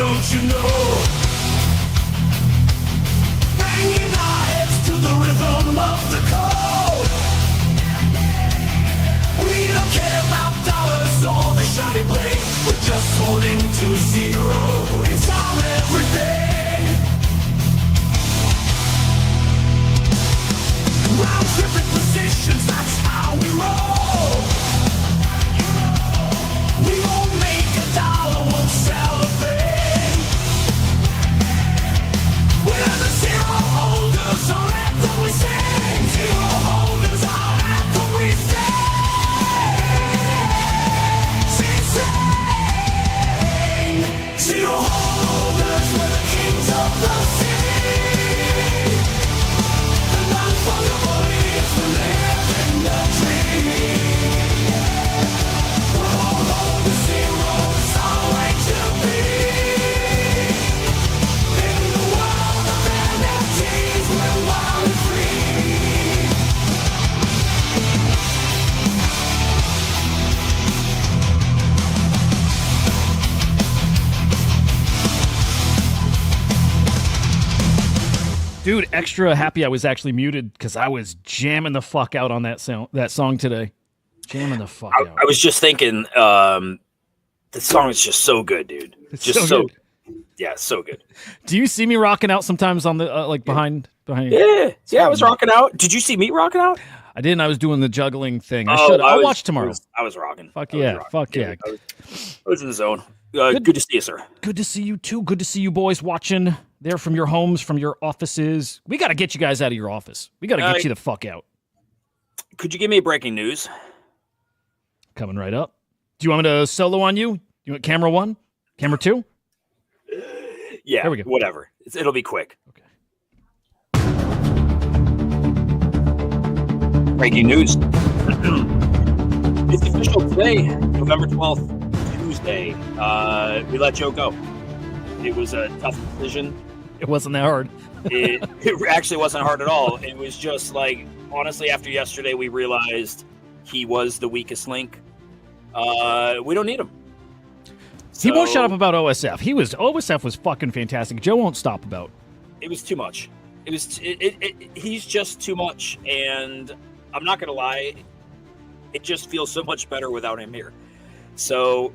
don't you know? Banging our heads to the rhythm of the code. We don't care about dollars or the shiny blade. We're just holding to zero. It's our everything. Round tripping positions, that's how we roll. We won't make $1, won't sell a thing. We're the zero holders, our anthem we sing. Zero holders, our anthem we sing. Zero holders, we're the kings of the sea. The non-fungible is the living the tree. Dude, extra happy I was actually muted because I was jamming the fuck out on that song today. Jamming the fuck out. I was just thinking, the song is just so good, dude. It's just so good. Yeah, so good. Do you see me rocking out sometimes on the like behind? Yeah, I was rocking out. Did you see me rocking out? I didn't. I was doing the juggling thing. I'll watch tomorrow. I was rocking. Fuck yeah. Fuck yeah. I was in the zone. Good to see you, sir. Good to see you too. Good to see you boys watching there from your homes, from your offices. We got to get you guys out of your office. We got to get you the fuck out. Could you give me a breaking news? Coming right up. Do you want me to solo on you? You want camera 1? Camera 2? Yeah, there we go. Whatever. It'll be quick. Okay. Breaking news. It's official today, November 12th, Tuesday. We let Joe go. It was a tough decision. It wasn't that hard. It actually wasn't hard at all. It was just like, honestly, after yesterday, we realized he was the weakest link. We don't need him. He won't shut up about OSF. OSF was fucking fantastic. Joe won't stop about. It was too much. He's just too much, and I'm not gonna lie, it just feels so much better without him here. So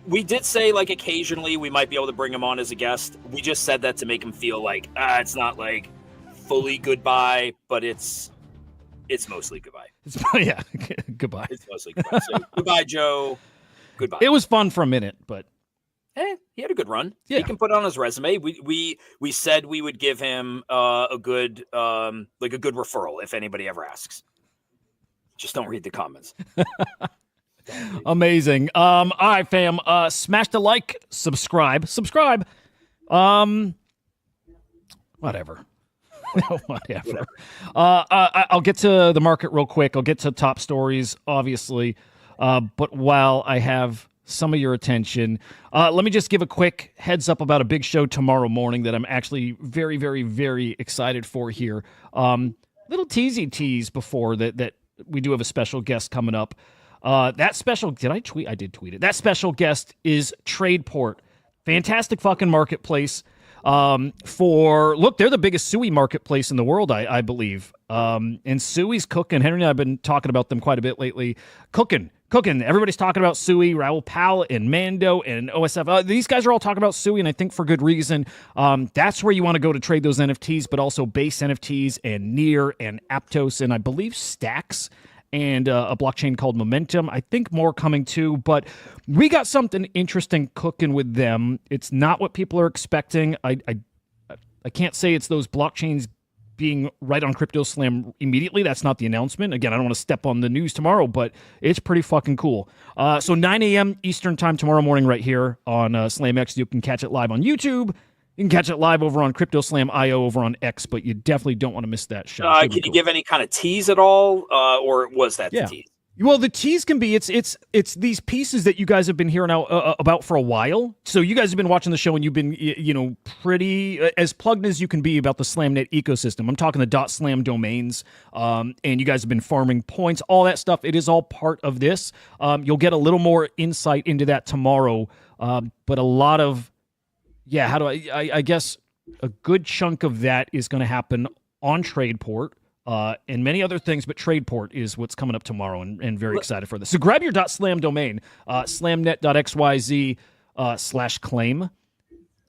we did say like occasionally we might be able to bring him on as a guest. We just said that to make him feel like it's not like fully goodbye, but it's mostly goodbye. Yeah, goodbye. It's mostly goodbye. So, goodbye, Joe. Goodbye. It was fun for a minute, but he had a good run. Yeah. He can put it on his resume. We said we would give him a good referral if anybody ever asks. Just don't read the comments. Amazing. All right, fam. Smash the like, subscribe. Whatever. Whatever. I'll get to the market real quick. I'll get to top stories, obviously. But while I have some of your attention, let me just give a quick heads up about a big show tomorrow morning that I'm actually very, very, very excited for here. Little teasy tease before that we do have a special guest coming up. That special, did I tweet? I did tweet it. That special guest is Tradeport. Fantastic fucking marketplace. They're the biggest suey marketplace in the world, I believe. And suey's cooking. Henry and I have been talking about them quite a bit lately. Cooking. Everybody's talking about suey, Raul Pal and Mando and OSF. These guys are all talking about suey, and I think for good reason. That's where you want to go to trade those NFTs, but also base NFTs and Near and Aptos and I believe Stacks and a blockchain called Momentum. I think more coming too, but we got something interesting cooking with them. It's not what people are expecting. I can't say it's those blockchains being right on CryptoSlam immediately. That's not the announcement. Again, I don't want to step on the news tomorrow, but it's pretty fucking cool. So 9 a.m. Eastern time tomorrow morning right here on SlamX. You can catch it live on YouTube. You can catch it live over on CryptoSlam.io over on X, but you definitely don't want to miss that show. Can you give any kind of tease at all, or was that the tease? Well, the tease can be it's these pieces that you guys have been hearing out about for a while. So you guys have been watching the show and you've been pretty as plugged as you can be about the SlamNet ecosystem. I'm talking the .slam domains, and you guys have been farming points, all that stuff. It is all part of this. You'll get a little more insight into that tomorrow, but a lot of yeah, how do I guess a good chunk of that is going to happen on Tradeport and many other things, but Tradeport is what's coming up tomorrow, and very excited for this. So grab your .slam domain, slamnet.xyz/claim.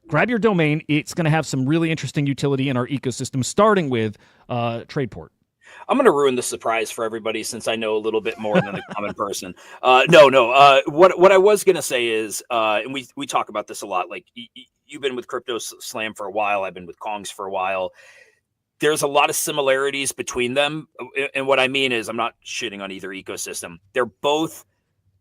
Grab your domain. It's going to have some really interesting utility in our ecosystem, starting with Tradeport. I'm going to ruin the surprise for everybody since I know a little bit more than the common person. No. What I was going to say is, and we talk about this a lot. Like you've been with Crypto Slam for a while. I've been with Kongs for a while. There's a lot of similarities between them. And what I mean is I'm not shitting on either ecosystem. They're both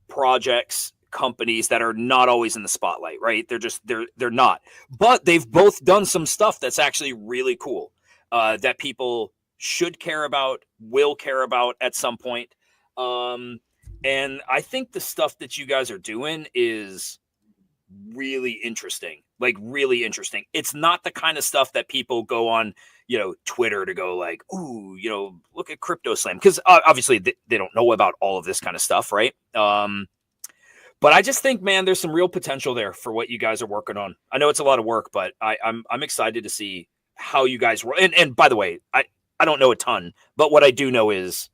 projects, companies that are not always in the spotlight, right? They're not. But they've both done some stuff that's actually really cool that people should care about, will care about at some point. And I think the stuff that you guys are doing is really interesting, like really interesting. It's not the kind of stuff that people go on, Twitter to go like, ooh, look at Crypto Slam. Because obviously they don't know about all of this kind of stuff, right? But I just think, man, there's some real potential there for what you guys are working on. I know it's a lot of work, but I'm excited to see how you guys roll. And by the way, I don't know a ton, but what I do know is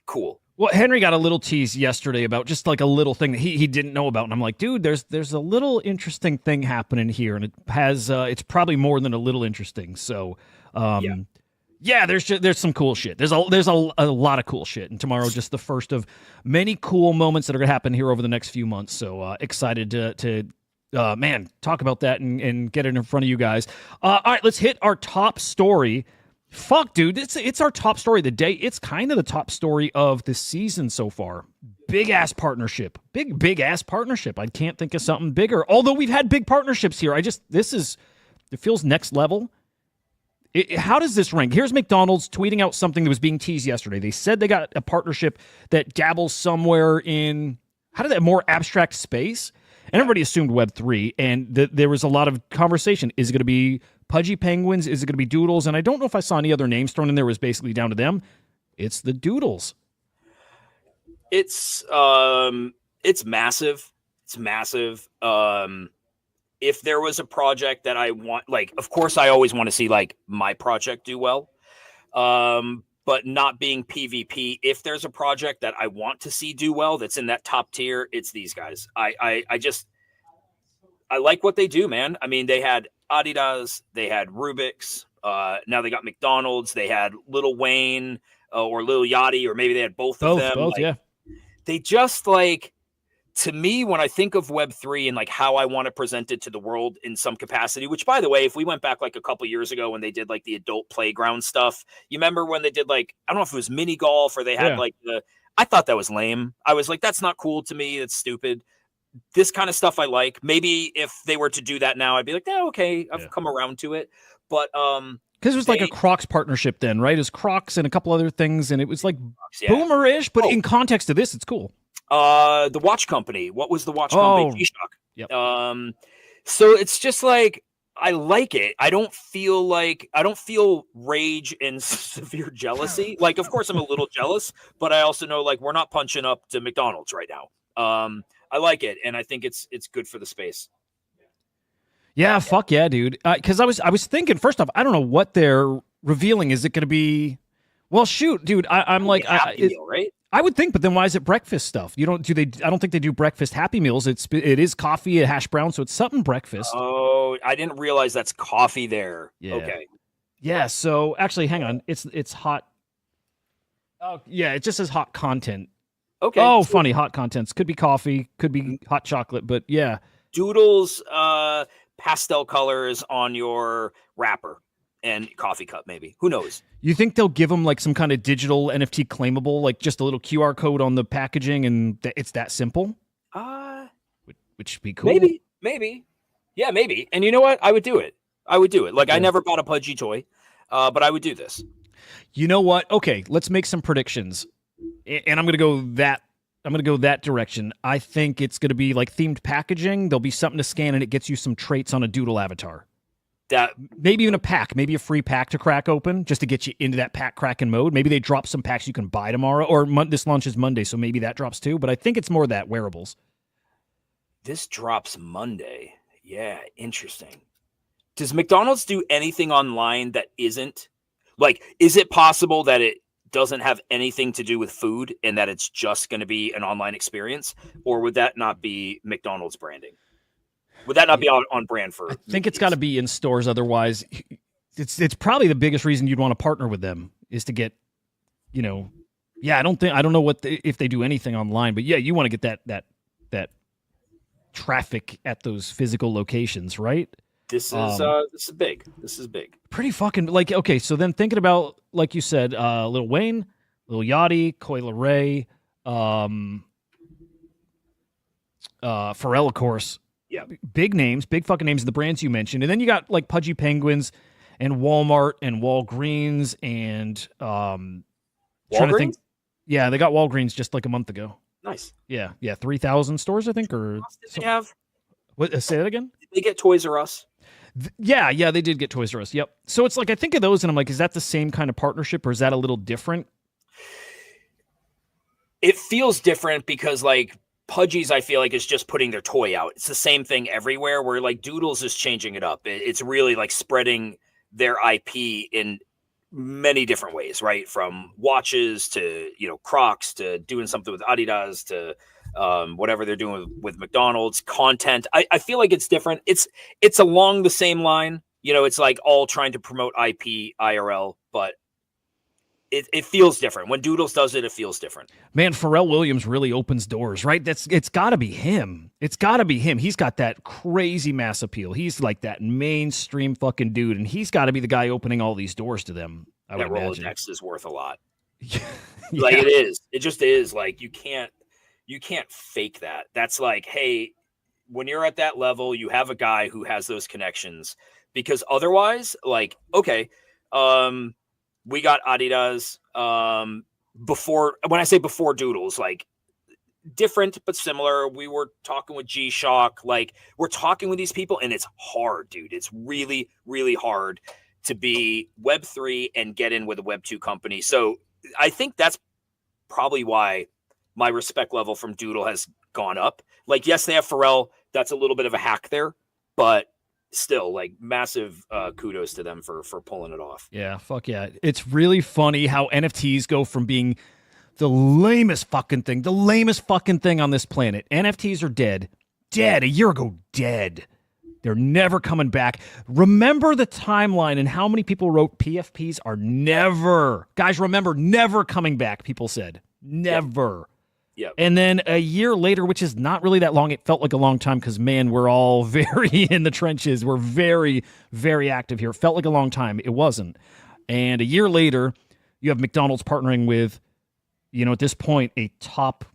cool. Well, Henry got a little tease yesterday about just like a little thing that he didn't know about, and I'm like, dude, there's a little interesting thing happening here, and it has it's probably more than a little interesting. So, yeah, there's some cool shit. There's a lot of cool shit, and tomorrow just the first of many cool moments that are gonna happen here over the next few months. So excited to talk about that and get it in front of you guys. All right, let's hit our top story. Fuck, dude, it's our top story of the day. It's kind of the top story of the season so far. Big ass partnership. Big ass partnership. I can't think of something bigger. Although we've had big partnerships here. It feels next level. How does this rank? Here's McDonald's tweeting out something that was being teased yesterday. They said they got a partnership that dabbles somewhere in more abstract space. And everybody assumed Web3, and there was a lot of conversation. Is it going to be Pudgy Penguins? Is it going to be Doodles? And I don't know if I saw any other names thrown in there. It was basically down to them. It's the Doodles. It's massive. It's massive. If there was a project that I want, like, of course, I always want to see like my project do well. But not being PvP, if there's a project that I want to see do well that's in that top tier, it's these guys. I like what they do, man. I mean, they had Adidas, they had Rubik's, now they got McDonald's, they had Lil Wayne or Lil Yachty, or maybe they had both of them. Both, yeah. They just like, to me, when I think of Web3 and like how I want to present it to the world in some capacity, which by the way, if we went back like a couple years ago when they did like the adult playground stuff, you remember when they did like, I don't know if it was mini golf or they had I thought that was lame. I was like, that's not cool to me. It's stupid. This kind of stuff I like. Maybe if they were to do that now, I'd be like, okay, I've come around to it. But, because it was like a Crocs partnership then, right? It was Crocs and a couple other things, and it was like boomer-ish, but in context of this, it's cool. The watch company. What was the watch company? G-Shock. Yep. So it's just like, I like it. I don't feel rage and severe jealousy. Like, of course I'm a little jealous, but I also know like we're not punching up to McDonald's right now. I like it, and I think it's good for the space. Yeah, fuck yeah, dude. Because I was thinking, first off, I don't know what they're revealing. Is it going to be? Well, shoot, dude. I'm like, meal, right? I would think, but then why is it breakfast stuff? I don't think they do breakfast Happy Meals. It is coffee, a hash brown, so it's something breakfast. Oh, I didn't realize that's coffee there. Yeah. Okay. Yeah. So actually, hang on. It's hot. Oh yeah, it just says hot content. Okay. Oh, funny. Hot contents could be coffee, could be hot chocolate, but yeah. Doodles, pastel colors on your wrapper. And coffee cup, maybe. Who knows? You think they'll give them like some kind of digital NFT claimable, like just a little QR code on the packaging, and it's that simple? Which would be cool. Maybe. Yeah, maybe. And you know what? I would do it. Like, I never bought a Pudgy toy, but I would do this. You know what? Okay, let's make some predictions. And I'm going to go that direction. I think it's going to be like themed packaging. There'll be something to scan, and it gets you some traits on a Doodle avatar. That maybe even a pack, maybe a free pack to crack open just to get you into that pack cracking mode. Maybe they drop some packs you can buy tomorrow, or this launches Monday, so maybe that drops too. But I think it's more that wearables. This drops Monday. Yeah, interesting. Does McDonald's do anything online that isn't like? Is it possible that it doesn't have anything to do with food and that it's just going to be an online experience, or would that not be McDonald's branding? Would that not be on brand for? I think it's got to be in stores. Otherwise, it's probably the biggest reason you'd want to partner with them is to get, yeah. I don't know if they do anything online, but yeah, you want to get that traffic at those physical locations, right? This is big. This is big. Pretty fucking okay. So then thinking about, like you said, Lil Wayne, Lil Yachty, Coi Leray, Pharrell, of course. Yeah. Big names, big fucking names, the brands you mentioned. And then you got like Pudgy Penguins and Walmart and Walgreens and Walgreens? trying to think. Yeah, they got Walgreens just like a month ago. Nice. Yeah, 3,000 stores, I think, or Did they have? what? Say that again. Did they get Toys R Us? Yeah, they did get Toys R Us. Yep. So it's like I think of those, and I'm like, is that the same kind of partnership, or is that a little different? It feels different because like Pudgy's, I feel like, is just putting their toy out. It's the same thing everywhere. Where like Doodles is changing it up. It's really like spreading their IP in many different ways, right? From watches to Crocs to doing something with Adidas to whatever they're doing with McDonald's content. I feel like it's different. It's along the same line. It's like all trying to promote IP IRL, but it feels different. When Doodles does it, it feels different. Man, Pharrell Williams really opens doors, right? It's got to be him. It's got to be him. He's got that crazy mass appeal. He's like that mainstream fucking dude, and he's got to be the guy opening all these doors to them. I would imagine. Rolodex is worth a lot. Yeah. Like it is. It just is. Like you can't fake that. That's like, hey, when you're at that level, you have a guy who has those connections, because otherwise, like, okay, we got Adidas before. When I say before Doodles, like different but similar. We were talking with G-Shock. Like we're talking with these people, and it's hard, dude. It's really, really hard to be Web3 and get in with a Web2 company. So I think that's probably why my respect level from Doodle has gone up. Like, yes, they have Pharrell. That's a little bit of a hack there, but still, like, massive kudos to them for pulling it off. Yeah, fuck yeah. It's really funny how NFTs go from being the lamest fucking thing on this planet. NFTs are dead. A year ago, dead. They're never coming back. Remember the timeline and how many people wrote PFPs are never coming back, people said. Never. Yeah. And then a year later, which is not really that long, it felt like a long time because, man, we're all very in the trenches. We're very, very active here. It felt like a long time. It wasn't. And a year later, you have McDonald's partnering with, at this point, a top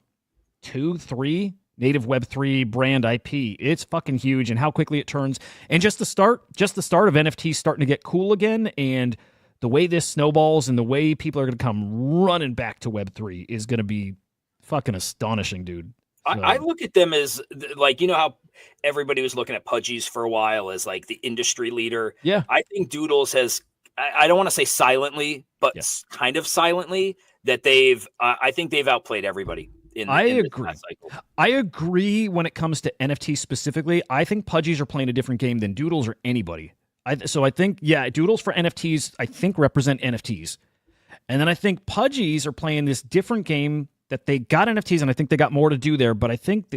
2-3 native Web3 brand IP. It's fucking huge, and how quickly it turns. And just the start of NFTs starting to get cool again, and the way this snowballs and the way people are going to come running back to Web3 is going to be fucking astonishing, dude. So. I look at them as like, how everybody was looking at Pudgy's for a while as like the industry leader. Yeah. I think Doodles has, I don't want to say silently, but kind of silently, that I think they've outplayed everybody. I agree. I agree when it comes to NFTs specifically. I think Pudgy's are playing a different game than Doodles or anybody. So I think, Doodles for NFTs, I think represent NFTs. And then I think Pudgy's are playing this different game that they got NFTs, and I think they got more to do there. But I think,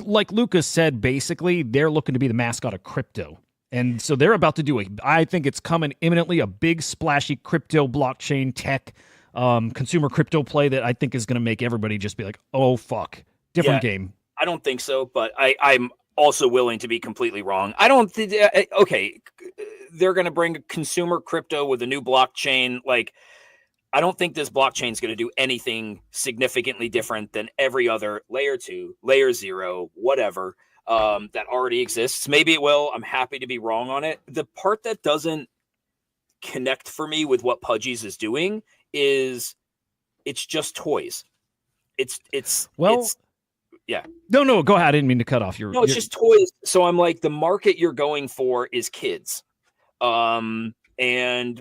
like Lucas said, basically, they're looking to be the mascot of crypto. And so they're about to do I think it's coming imminently, a big splashy crypto blockchain tech consumer crypto play that I think is going to make everybody just be like, oh, fuck. Different game. I don't think so, but I'm also willing to be completely wrong. I don't think, okay, they're going to bring consumer crypto with a new blockchain. Like, I don't think this blockchain is going to do anything significantly different than every other layer 2, layer 0, whatever, that already exists. Maybe it will. I'm happy to be wrong on it. The part that doesn't connect for me with what Pudgy's is doing is it's just toys. Yeah. No, go ahead. I didn't mean to cut off your. No, it's just toys. So I'm like, the market you're going for is kids. And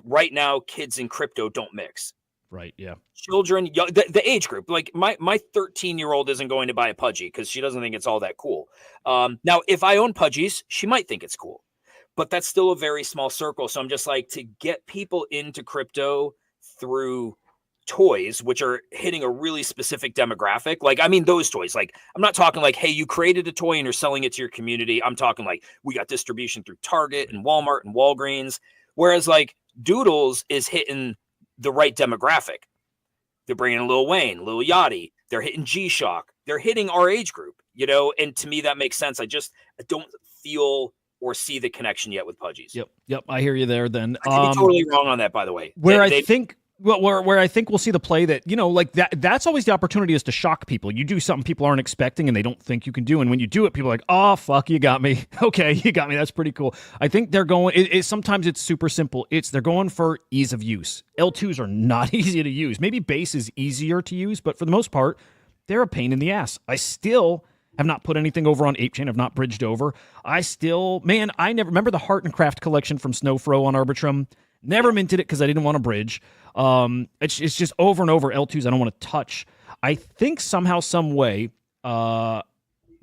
right now, kids and crypto don't mix. Right. Yeah. Children, the age group, like my 13-year-old isn't going to buy a Pudgy because she doesn't think it's all that cool. Now, if I own Pudgies, she might think it's cool, but that's still a very small circle. So I'm just like, to get people into crypto through toys, which are hitting a really specific demographic. Like, I mean, those toys, like, I'm not talking like, hey, you created a toy and you're selling it to your community. I'm talking like, we got distribution through Target and Walmart and Walgreens. Whereas like Doodles is hitting the right demographic. They're bringing in Lil Wayne, Lil Yachty. They're hitting G-Shock. They're hitting our age group, you know? And to me, that makes sense. I don't feel or see the connection yet with Pudgies. Yep. I hear you there then. I could be totally wrong on that, by the way. Where I think we'll see the play that, you know, like that's always the opportunity, is to shock people. You do something people aren't expecting and they don't think you can do. And when you do it, people are like, oh, fuck, you got me. Okay, you got me. That's pretty cool. I think they're going, sometimes it's super simple. They're going for ease of use. L2s are not easy to use. Maybe base is easier to use, but for the most part, they're a pain in the ass. I still have not put anything over on ApeChain. I've not bridged over. I never remember the Heart and Craft collection from Snowfro on Arbitrum. Never minted it because I didn't want to bridge. It's just over and over L2s I don't want to touch. I think somehow, some way,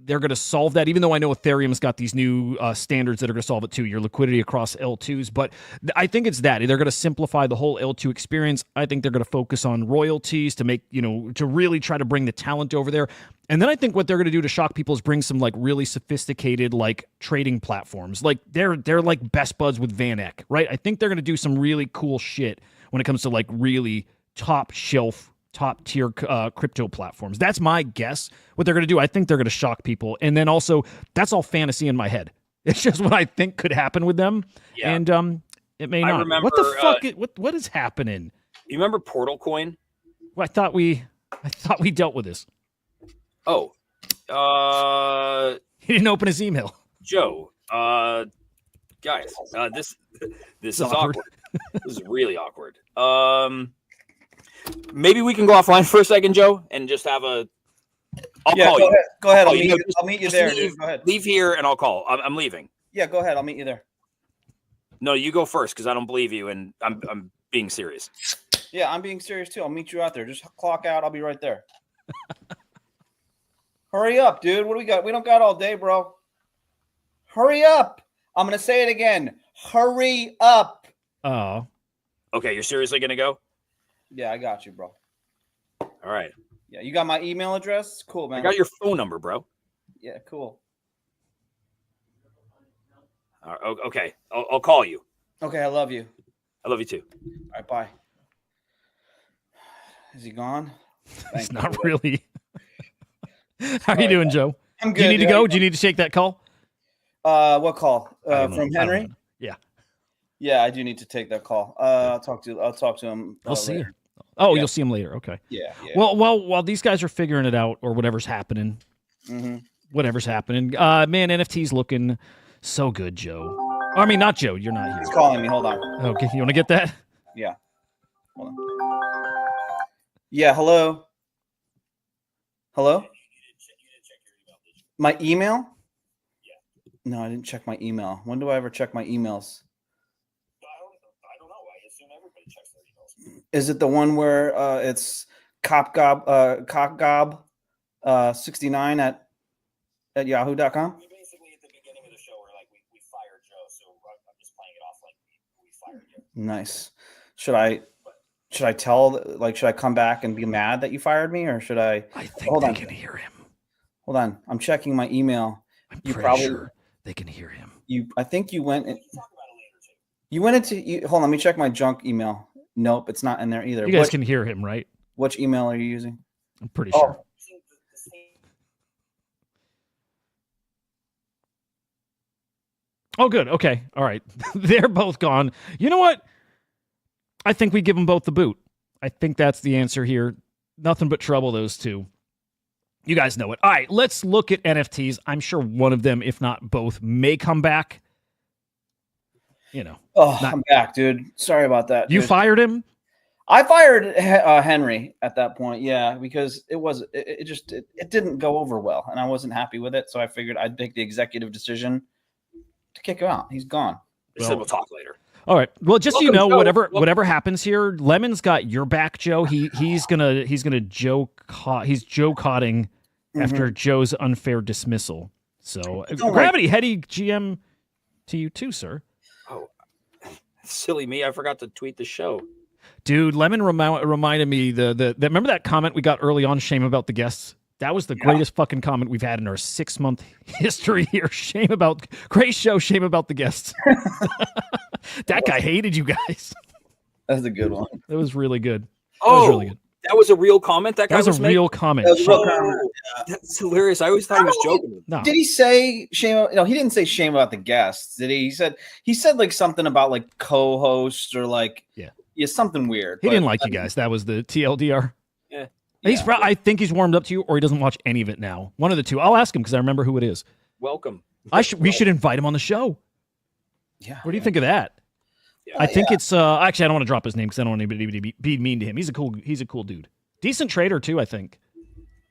they're going to solve that, even though I know Ethereum's got these new standards that are going to solve it too, your liquidity across L2s. But I think it's that. They're going to simplify the whole L2 experience. I think they're going to focus on royalties to make, to really try to bring the talent over there. And then I think what they're going to do to shock people is bring some like really sophisticated like trading platforms. Like they're like best buds with Van Eck, right? I think they're going to do some really cool shit when it comes to like really top shelf, top tier crypto platforms. That's my guess. What they're going to do, I think they're going to shock people. And then also, that's all fantasy in my head. It's just what I think could happen with them. Yeah. And it may not. Remember, what the fuck? What is happening? You remember Portal Coin? Well, I thought we dealt with this. Oh, he didn't open his email. Joe, guys, this is awkward. This is really awkward. Maybe we can go offline for a second, Joe, and just have a. I'll call you. Go ahead. I'll meet you there. Go ahead. Leave here, and I'll call. I'm leaving. Yeah, go ahead. I'll meet you there. No, you go first because I don't believe you, and I'm being serious. Yeah, I'm being serious too. I'll meet you out there. Just clock out. I'll be right there. Hurry up, dude. What do we got? We don't got all day, bro. Hurry up. I'm going to say it again. Hurry up. Oh. Okay, you're seriously going to go? Yeah, I got you, bro. All right. Yeah, you got my email address? Cool, man. I got your phone number, bro. Yeah, cool. Okay, I'll call you. Okay, I love you. I love you too. All right, bye. Is he gone? It's not really. How are you doing, Joe? I'm good. Do you need to go? Do you need to take that call? What call? From Henry? Yeah. Yeah, I do need to take that call. I'll talk to him. I'll see later. him. Oh, yeah. You'll see him later. Okay. Yeah. Well, while these guys are figuring it out, or whatever's happening, whatever's happening, man, NFT's looking so good, Joe. I mean, not Joe. You're not here. He's calling me. Hold on. Okay, you want to get that? Yeah. Hold on. Yeah. Hello. Hello. My email? Yeah. No, I didn't check my email. When do I ever check my emails? I don't know. I assume everybody checks their emails. Is it the one where it's cockgob 69 at yahoo.com? Basically, at the beginning of the show, we're like, we fired Joe, so I'm just playing it off like we fired you. Nice. Should I tell, like, should I come back and be mad that you fired me, or should I? I think they can hear him. Hold on. I'm checking my email. I'm pretty sure they can hear him. I think you went. You went into. Hold on. Let me check my junk email. Nope, it's not in there either. You guys can hear him, right? Which email are you using? I'm pretty sure. Oh, good. Okay. All right. They're both gone. You know what? I think we give them both the boot. I think that's the answer here. Nothing but trouble, those two. You guys know it. All right, let's look at NFTs. I'm sure one of them, if not both, may come back. I'm back, dude. Sorry about that. You fired him? I fired Henry at that point, yeah, because it didn't go over well, and I wasn't happy with it. So I figured I'd take the executive decision to kick him out. He's gone. We'll talk later. All right. Well, just so you Welcome, know, Joe. whatever happens here, Lemon's got your back, Joe. He's gonna he's Joe cotting after Joe's unfair dismissal. So Gravity Heady GM to you too, sir. Oh, silly me! I forgot to tweet the show. Dude, Lemon reminded me the remember that comment we got early on, shame about the guests? That was the greatest fucking comment we've had in our 6-month history here. Great show, shame about the guests. That guy hated you guys. That's a good one. That was really good. Oh, that was a real comment. That was a real comment. That was a real comment. That's hilarious. I always thought he was joking. No. Did he say shame? No, he didn't say shame about the guests. Did he? He said like something about like co-hosts or like something weird. He didn't like you guys. That was the TLDR. Yeah. I think he's warmed up to you, or he doesn't watch any of it now. One of the two. I'll ask him because I remember who it is. Welcome. We should invite him on the show. Yeah. What do you think of that? Yeah, I think it's actually I don't want to drop his name because I don't want anybody to be mean to him. He's a cool dude. Decent trader too, I think.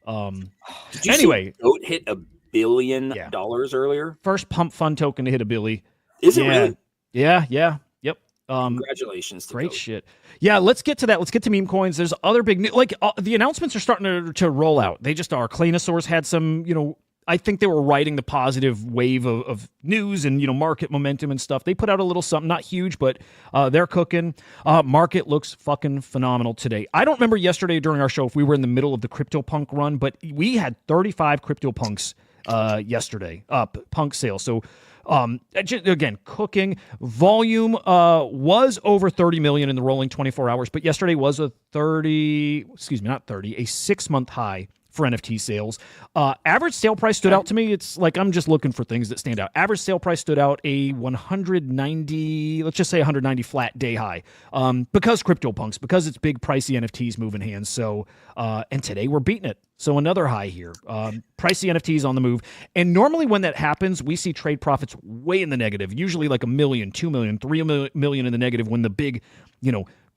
Did you anyway, see Goat hit $1 billion earlier. First pump fund token to hit $1 billion. Is it really? Yeah. Yep. Congratulations. To Great Goat. shit. Yeah, let's get to that. Let's get to meme coins. There's other big news. Like the announcements are starting to roll out. They just are. Claynosaurus had some, I think they were riding the positive wave of news and, market momentum and stuff. They put out a little something, not huge, but they're cooking. Market looks fucking phenomenal today. I don't remember yesterday during our show if we were in the middle of the CryptoPunk run, but we had 35 CryptoPunks yesterday, punk sales. So again, cooking. Volume was over 30 million in the rolling 24 hours, but yesterday was a 6-month high for NFT sales. Average sale price stood out to me. It's like I'm just looking for things that stand out. Average sale price stood out a 190, let's just say 190 flat day high. Because CryptoPunks, because it's big pricey NFTs moving hands. So and today we're beating it. So another high here. Pricey NFTs on the move. And normally when that happens, we see trade profits way in the negative. Usually like $1 million, $2 million, $3 million in the negative when the big,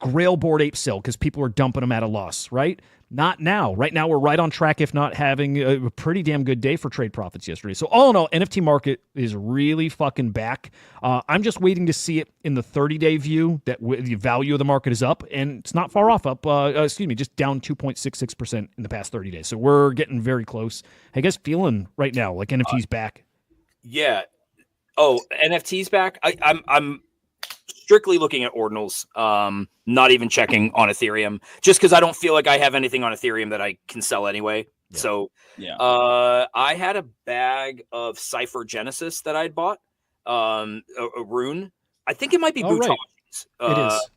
Grail Board Ape sell because people are dumping them at a loss, right? Not now. Right now, we're right on track, if not having a pretty damn good day for trade profits yesterday. So all in all, NFT market is really fucking back. I'm just waiting to see it in the 30-day view that the value of the market is up, and it's not far off. Just down 2.66% in the past 30 days. So we're getting very close. How you guys feeling right now? Like NFT's back? Yeah. Oh, NFT's back. I'm strictly looking at ordinals, not even checking on Ethereum, just because I don't feel like I have anything on Ethereum that I can sell anyway. Yeah. So I had a bag of Cypher Genesis that I'd bought, a rune. I think it might be Butoshi's. It is.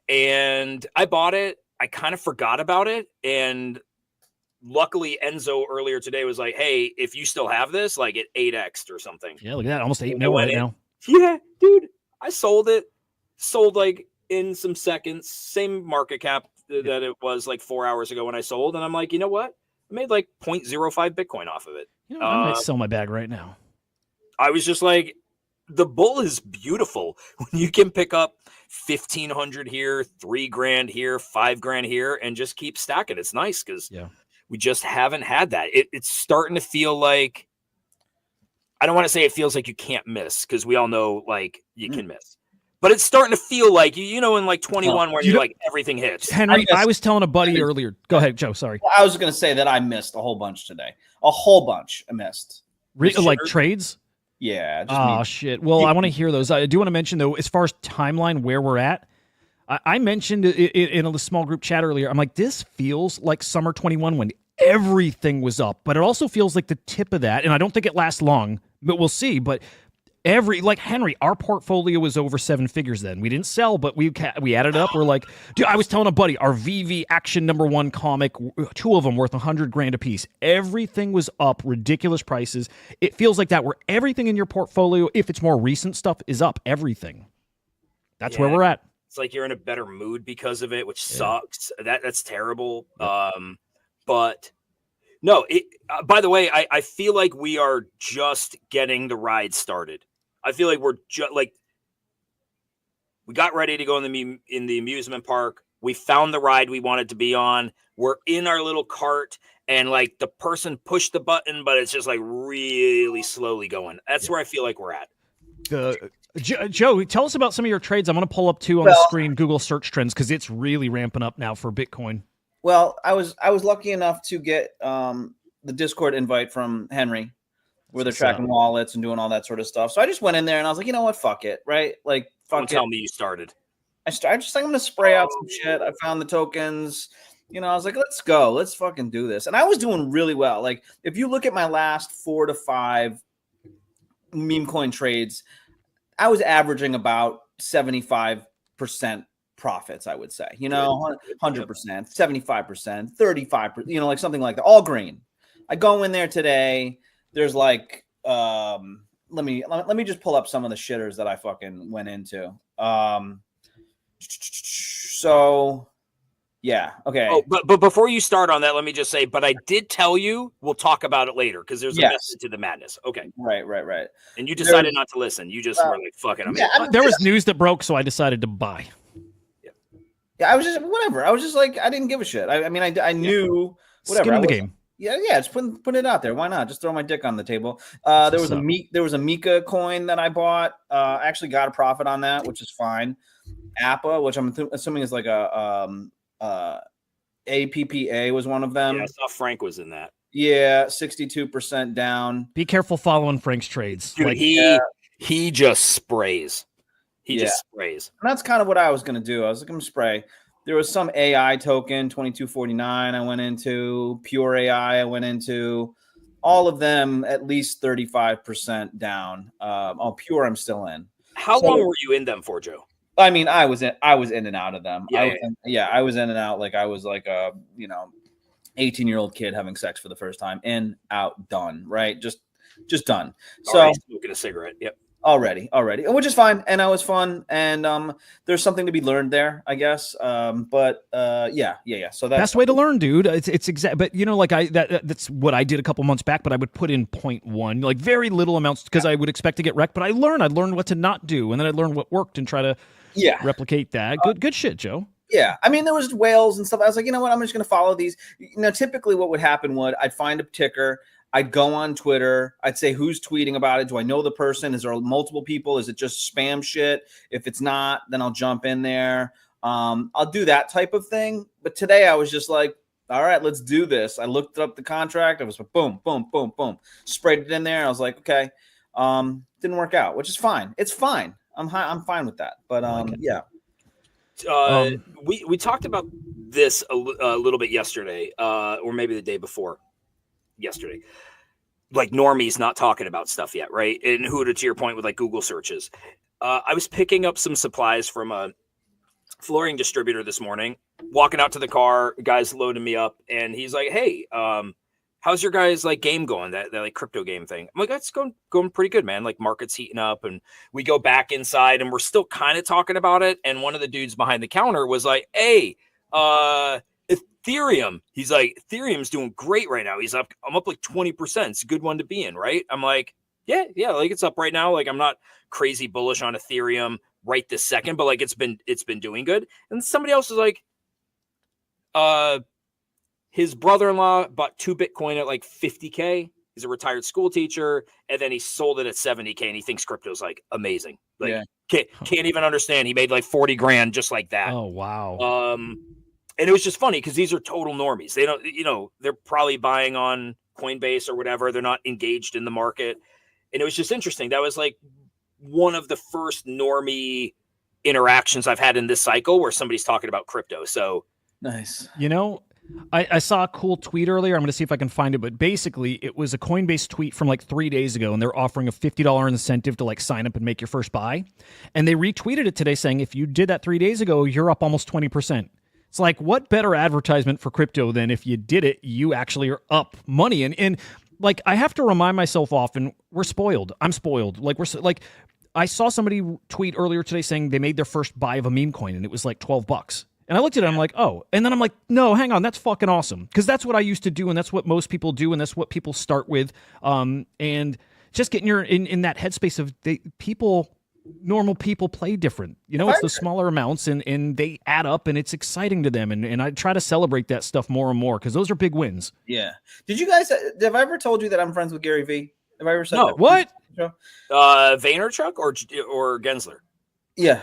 And I bought it. I kind of forgot about it. And luckily, Enzo earlier today was like, hey, if you still have this, like it 8x'd or something. Yeah, look at that. Almost 8 mil right now. Yeah, dude. I sold it. Sold like in some seconds. Same market cap that it was like 4 hours ago when I sold. And I'm like, you know what? I made like 0.05 Bitcoin off of it. I might sell my bag right now. I was just like, the bull is beautiful when you can pick up 1,500 here, $3,000 here, $5,000 here, and just keep stacking. It's nice because we just haven't had that. It's starting to feel like, I don't want to say it feels like you can't miss because we all know like you can miss. But it's starting to feel like, in like 21 where you're like everything hits. Henry, I was telling a buddy earlier. Go ahead, Joe. Sorry. Well, I was going to say that I missed a whole bunch today. A whole bunch I missed. Like trades? Yeah. Oh, shit. Well, I want to hear those. I do want to mention, though, as far as timeline, where we're at, I mentioned in a small group chat earlier, I'm like, this feels like summer 21 when everything was up. But it also feels like the tip of that. And I don't think it lasts long, but we'll see. But like Henry, our portfolio was over 7 figures then. We didn't sell, but we added up. We're like, dude, I was telling a buddy, our VV Action #1 comic, 2 of them worth $100,000 a piece. Everything was up, ridiculous prices. It feels like that where everything in your portfolio, if it's more recent stuff, is up. Everything. That's where we're at. It's like you're in a better mood because of it, which sucks. That's terrible. But no, by the way, I feel like we are just getting the ride started. I feel like we're just like, we got ready to go in the amusement park. We found the ride we wanted to be on. We're in our little cart and like the person pushed the button, but it's just like really slowly going. That's where I feel like we're at. Joe, tell us about some of your trades. I'm going to pull up too on the screen Google search trends because it's really ramping up now for Bitcoin. Well, I was lucky enough to get the Discord invite from Henry, where they're tracking wallets and doing all that sort of stuff. So I just went in there and I was like, you know what, fuck it, right? Like, fuck Don't tell me you started. I just like, I'm gonna spray out some shit. I found the tokens. You know, I was like, let's go, let's fucking do this. And I was doing really well. Like, if you look at my last 4 to 5 meme coin trades, I was averaging about 75% profits, I would say. You know, 100%, 75%, 35%, you know, like something like that. All green. I go in there today. There's like, let me just pull up some of the shitters that I fucking went into. So yeah, okay. Oh, but before you start on that, let me just say, but I did tell you we'll talk about it later because there's a method to the madness. Okay. Right. And you decided not to listen. You just were like, fuck it. There was news that broke, so I decided to buy. Yeah, I was just whatever. I was just like, I didn't give a shit. I mean, I knew whatever. Skin in the game. Yeah, just put it out there. Why not? Just throw my dick on the table. There was a Mika coin that I bought. I actually got a profit on that, which is fine. Appa, which I'm assuming is like a APPA was one of them. Yeah, I saw Frank was in that. Yeah, 62% down. Be careful following Frank's trades. Dude, he just sprays. He just sprays. And that's kind of what I was going to do. I was going to spray. There was some AI token, 2249 I went into. Pure AI I went into. All of them at least 35% down. Pure I'm still in. How long were you in them for, Joe? I mean, I was in and out of them. I was in and out like I was like a 18-year-old kid having sex for the first time. In, out, done. Right, just done. Already smoking a cigarette. Yep. Already, which is fine, and that was fun, and there's something to be learned there, I guess. Yeah. So that's best way to learn, dude. It's exact, but you know, like that's what I did a couple months back. But I would put in 0.1, like very little amounts, because I would expect to get wrecked. But I'd learn what to not do, and then I'd learn what worked and try to replicate that. Good shit, Joe. Yeah, I mean, there was whales and stuff. I was like, you know what, I'm just gonna follow these. You know, typically what would happen I'd find a ticker. I'd go on Twitter. I'd say, who's tweeting about it? Do I know the person? Is there multiple people? Is it just spam shit? If it's not, then I'll jump in there. I'll do that type of thing. But today I was just like, all right, let's do this. I looked up the contract. I was like, boom, boom, boom, boom. Sprayed it in there. I was like, okay. Didn't work out, which is fine. It's fine. I'm fine with that. But yeah. We talked about this a little bit yesterday, or maybe the day before yesterday. Like, Normie's not talking about stuff yet, right? And Hudah, to your point with like Google searches, I was picking up some supplies from a flooring distributor this morning, walking out to the car, guys loading me up, and he's like, hey, how's your guys like game going, that like crypto game thing? I'm like, that's going pretty good, man. Like, market's heating up. And we go back inside and we're still kind of talking about it, and one of the dudes behind the counter was like, hey, Ethereum. He's like, Ethereum's doing great right now. He's up. I'm up like 20%. It's a good one to be in, right? I'm like, yeah, like it's up right now. Like, I'm not crazy bullish on Ethereum right this second, but like it's been doing good. And somebody else is like, his brother-in-law bought 2 Bitcoin at like 50K. He's a retired school teacher, and then he sold it at 70K, and he thinks crypto's like amazing. Like, can't even understand. He made like 40 grand just like that. Oh wow. And it was just funny because these are total normies. They don't, they're probably buying on Coinbase or whatever. They're not engaged in the market. And it was just interesting. That was like one of the first normie interactions I've had in this cycle where somebody's talking about crypto. So nice. I saw a cool tweet earlier. I'm going to see if I can find it. But basically, it was a Coinbase tweet from like 3 days ago, and they're offering a $50 incentive to like sign up and make your first buy. And they retweeted it today saying, if you did that 3 days ago, you're up almost 20%. It's like, what better advertisement for crypto than if you did it, you actually are up money. And like, I have to remind myself often, we're spoiled. I'm spoiled. Like, I saw somebody tweet earlier today saying they made their first buy of a meme coin, and it was like $12. And I looked at it, I'm like, oh. And then I'm like, no, hang on, that's fucking awesome. Because that's what I used to do, and that's what most people do, and that's what people start with. And just getting in that headspace of normal people play different. It's the smaller amounts, and they add up, and it's exciting to them. And I try to celebrate that stuff more and more, because those are big wins. Yeah. Did you guys, have I ever told you that I'm friends with Gary Vee? Have I ever said No. that? What? Vaynerchuk or Gensler? Yeah.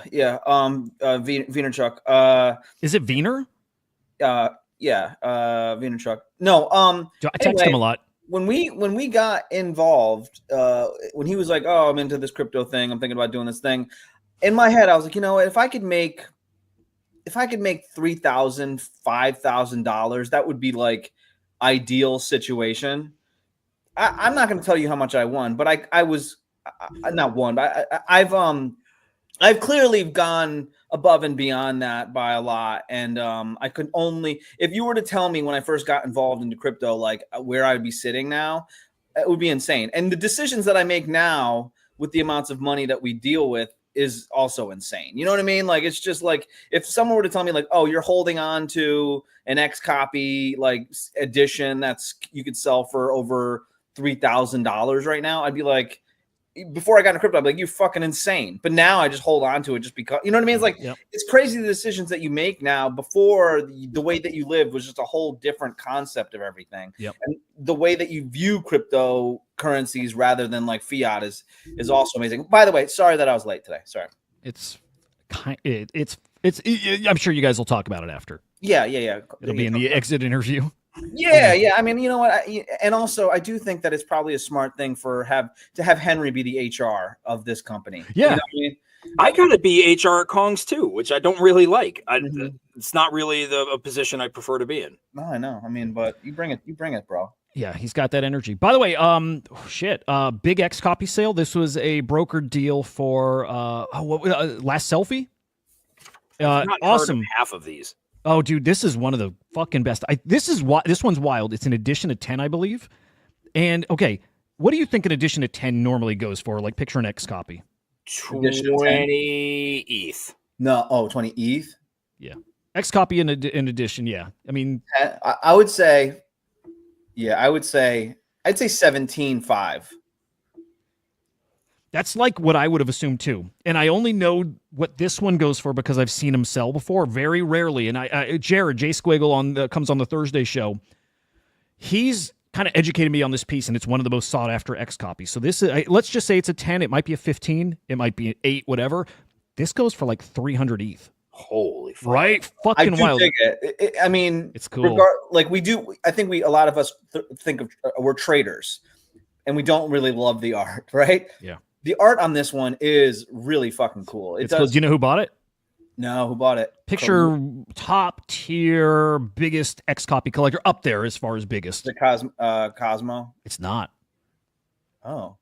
Vaynerchuk. Is it Wiener? Vaynerchuk. No. I text him a lot. When we got involved, when he was like, "Oh, I'm into this crypto thing. I'm thinking about doing this thing," in my head, I was like, you know, if I could make $3,000, $5,000, that would be like ideal situation. I'm not going to tell you how much I won, but I was not won, but I've clearly gone above and beyond that by a lot. And I could only, if you were to tell me when I first got involved into crypto, like where I would be sitting now, it would be insane. And the decisions that I make now with the amounts of money that we deal with is also insane. You know what I mean? Like, it's just like, if someone were to tell me like, oh, you're holding on to an X copy, like edition that's you could sell for over $3,000 right now, I'd be like, before I got into crypto, I'd be like, you fucking insane. But now I just hold on to it just because, you know what I mean? It's like, It's crazy the decisions that you make now. Before, the way that you lived was just a whole different concept of everything. And the way that you view cryptocurrencies rather than like fiat is also amazing. By the way, sorry that I was late today. Sorry. It's I'm sure you guys will talk about it after. Yeah. It'll be in the exit interview. Yeah. I mean, you know what? And also, I do think that it's probably a smart thing to have Henry be the HR of this company. Yeah. You know what I mean? I gotta be HR at Kong's too, which I don't really like. It's not really a position I prefer to be in. No, I know. I mean, but you bring it, bro. Yeah, he's got that energy. By the way, big X copy sale. This was a brokered deal for last selfie. I've not awesome. heard of half of these. Oh, dude, this is one of the fucking best. This one's wild. It's an edition of 10, I believe. And okay, what do you think an edition of 10 normally goes for? Like, picture an X copy. 20 ETH. No, 20 ETH. Yeah, X copy in addition. Yeah, I mean, I would say, I'd say 17.5. That's like what I would have assumed too. And I only know what this one goes for because I've seen him sell before, very rarely. And Jared, Jay Squiggle comes on the Thursday show. He's kind of educated me on this piece, and it's one of the most sought after X copies. So this is, let's just say it's a 10. It might be a 15. It might be an 8, whatever. This goes for like 300 ETH. Holy fuck. Right? Fucking wild. Dig it. I mean, it's cool. I think a lot of us think of, we're traders, and we don't really love the art, right? Yeah. The art on this one is really fucking cool. It's cool. Do you know who bought it? No, who bought it? Picture top tier, biggest X copy collector up there as far as biggest. The Cosmo. It's not. Oh,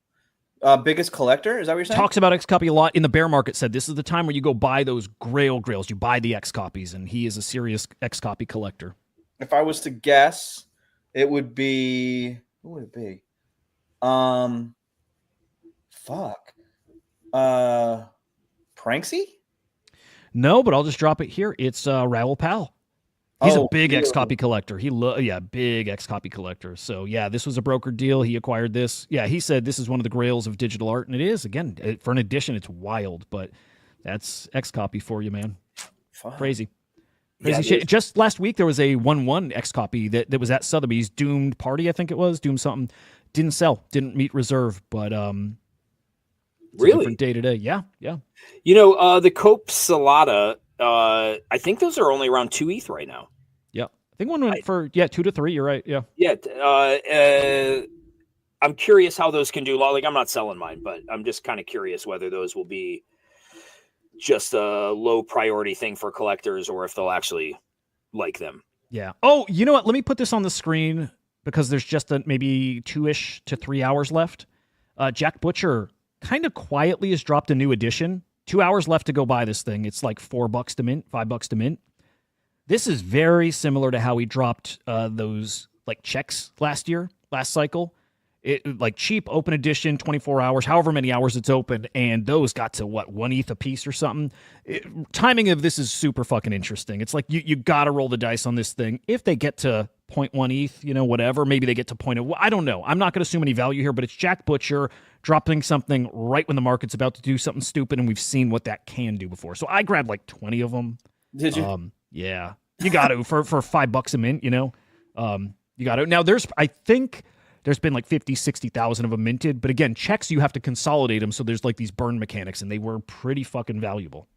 biggest collector? Is that what you're saying? Talks about X copy a lot in the bear market. Said this is the time where you go buy those grails. You buy the X copies, and he is a serious X copy collector. If I was to guess, it would be, who would it be? Pranksy? No, but I'll just drop it here. It's Raoul Pal. He's a big X copy collector. Big X copy collector. So yeah, this was a brokered deal. He acquired this. Yeah, he said this is one of the grails of digital art, and it is. Again, for an edition, it's wild, but that's X copy for you, man. Fuck. Crazy shit. Just last week there was a 1-1 X copy that was at Sotheby's. Doomed Party, I think it was. Doomed something. Didn't sell. Didn't meet reserve, but really? Day to day. Yeah. You know, the Cope Solana, I think those are only around 2 ETH right now. Yeah. I think one went for 2 to 3. You're right. Yeah. Yeah. I'm curious how those can do. Like, I'm not selling mine, but I'm just kind of curious whether those will be just a low priority thing for collectors or if they'll actually like them. Yeah. Oh, you know what? Let me put this on the screen because there's just maybe 2-ish to 3 hours left. Jack Butcher kind of quietly has dropped a new edition. 2 hours left to go buy this thing. It's like $4 to mint, $5 to mint. This is very similar to how he dropped those like checks last cycle. It like cheap open edition, 24 hours, however many hours it's open, and those got to what, 1 ETH a piece or something. Timing of this is super fucking interesting. It's like you got to roll the dice on this thing. If they get to 0.1 ETH, whatever, maybe they get to 0.0. I don't know. I'm not going to assume any value here, but it's Jack Butcher dropping something right when the market's about to do something stupid, and we've seen what that can do before. So I grabbed like 20 of them. Did you? Yeah, you got to for $5 a mint. You got to. Now I think there's been like 50, 60,000 of them minted. But again, checks, you have to consolidate them. So there's like these burn mechanics, and they were pretty fucking valuable.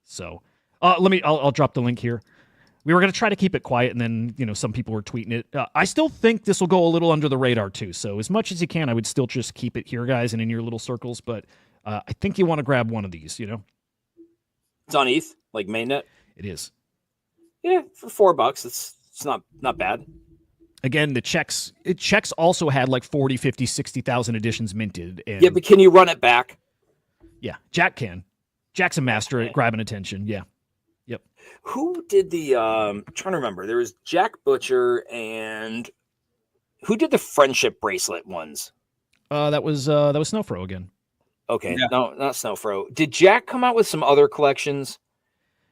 So I'll drop the link here. We were going to try to keep it quiet, and then, some people were tweeting it. I still think this will go a little under the radar, too. So as much as you can, I would still just keep it here, guys, and in your little circles. But I think you want to grab one of these, It's on ETH, like mainnet. It is. Yeah, for $4, it's not bad. Again, the checks also had like 40, 50, 60,000 editions minted. And yeah, but can you run it back? Yeah, Jack can. Jack's a master at grabbing attention. Yeah. Yep. Who did the I'm trying to remember. There was Jack Butcher, and who did the friendship bracelet ones? That was Snowfro again. Okay, yeah. No, not Snowfro. Did Jack come out with some other collections?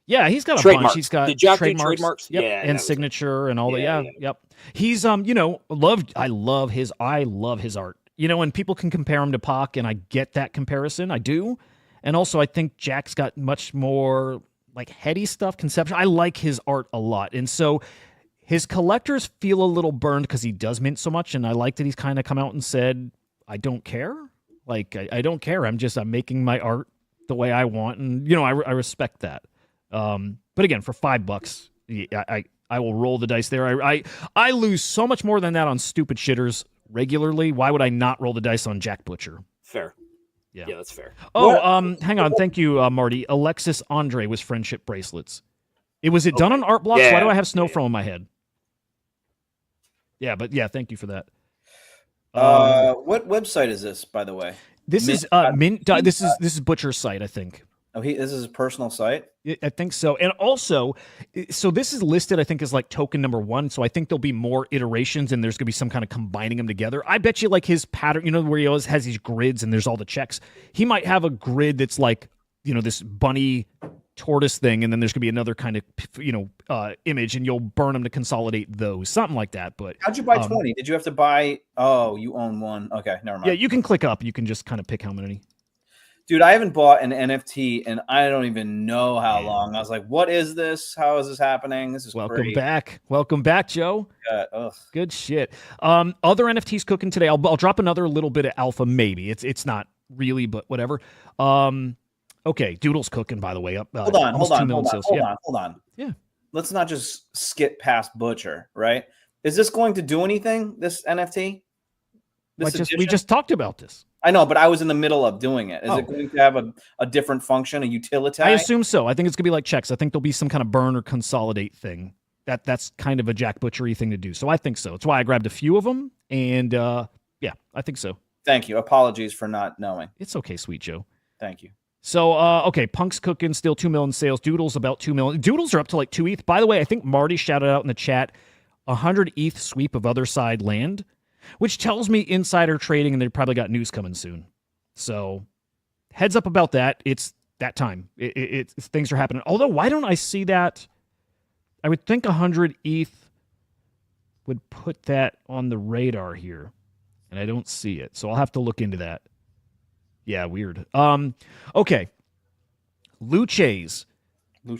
Yeah, he's got a trademarks. bunch. He's got Did Jack trademarks, do trademarks? Yep, Yeah, and signature and all that. Yeah, yep. He's I love his art. And people can compare him to Pac, and I get that comparison. I do. And also I think Jack's got much more like heady stuff, conceptual. I like his art a lot. And so his collectors feel a little burned because he does mint so much, and I like that he's kind of come out and said, I don't care. Like I don't care. I'm making my art the way I want, and I respect that. But again, for $5, I will roll the dice there. I lose so much more than that on stupid shitters regularly. Why would I not roll the dice on Jack Butcher? Fair. Yeah, that's fair. Oh, hang on. Thank you, Marty. Alexis Andre was friendship bracelets. Was it done on art blocks? Yeah. Why do I have Snowfro in my head? Yeah, but yeah, thank you for that. What website is this, by the way? This is Mint. This is Butcher's site, I think. Oh, this is his personal site? I think so. And also, so this is listed, I think, as like token number 1. So I think there'll be more iterations, and there's going to be some kind of combining them together. I bet you like his pattern, where he always has these grids and there's all the checks. He might have a grid that's like, this bunny tortoise thing, and then there's going to be another kind of, image, and you'll burn them to consolidate those. Something like that. But how'd you buy 20? Did you have to buy? Oh, you own one. Okay, never mind. Yeah, you can click up. You can just kind of pick how many. Dude, I haven't bought an NFT and I don't even know how long. I was like, what is this? How is this happening? This is Welcome crazy. back. Welcome back, Joe. Good shit. Other NFTs cooking today. I'll drop another little bit of alpha, maybe. It's not really, but whatever. Okay, Doodles cooking, by the way. Up. Hold on. Yeah. Let's not just skip past Butcher, right? Is this going to do anything, this NFT? We just talked about this. I know, but I was in the middle of doing it. Is it going to have a different function, a utility? I assume so. I think it's going to be like checks. I think there'll be some kind of burn or consolidate thing. That's kind of a Jack Butchery thing to do. So I think so. It's why I grabbed a few of them. And yeah, I think so. Thank you. Apologies for not knowing. It's okay, sweet Joe. Thank you. So, okay, Punk's cooking, still 2 million sales. Doodles about 2 million. Doodles are up to like 2 ETH. By the way, I think Marty shouted out in the chat, 100 ETH sweep of other side land, which tells me insider trading, and they probably got news coming soon. So heads up about that. It's that time. Things are happening. Although, why don't I see that? I would think 100 ETH would put that on the radar here, and I don't see it. So I'll have to look into that. Yeah, weird. Okay. Luces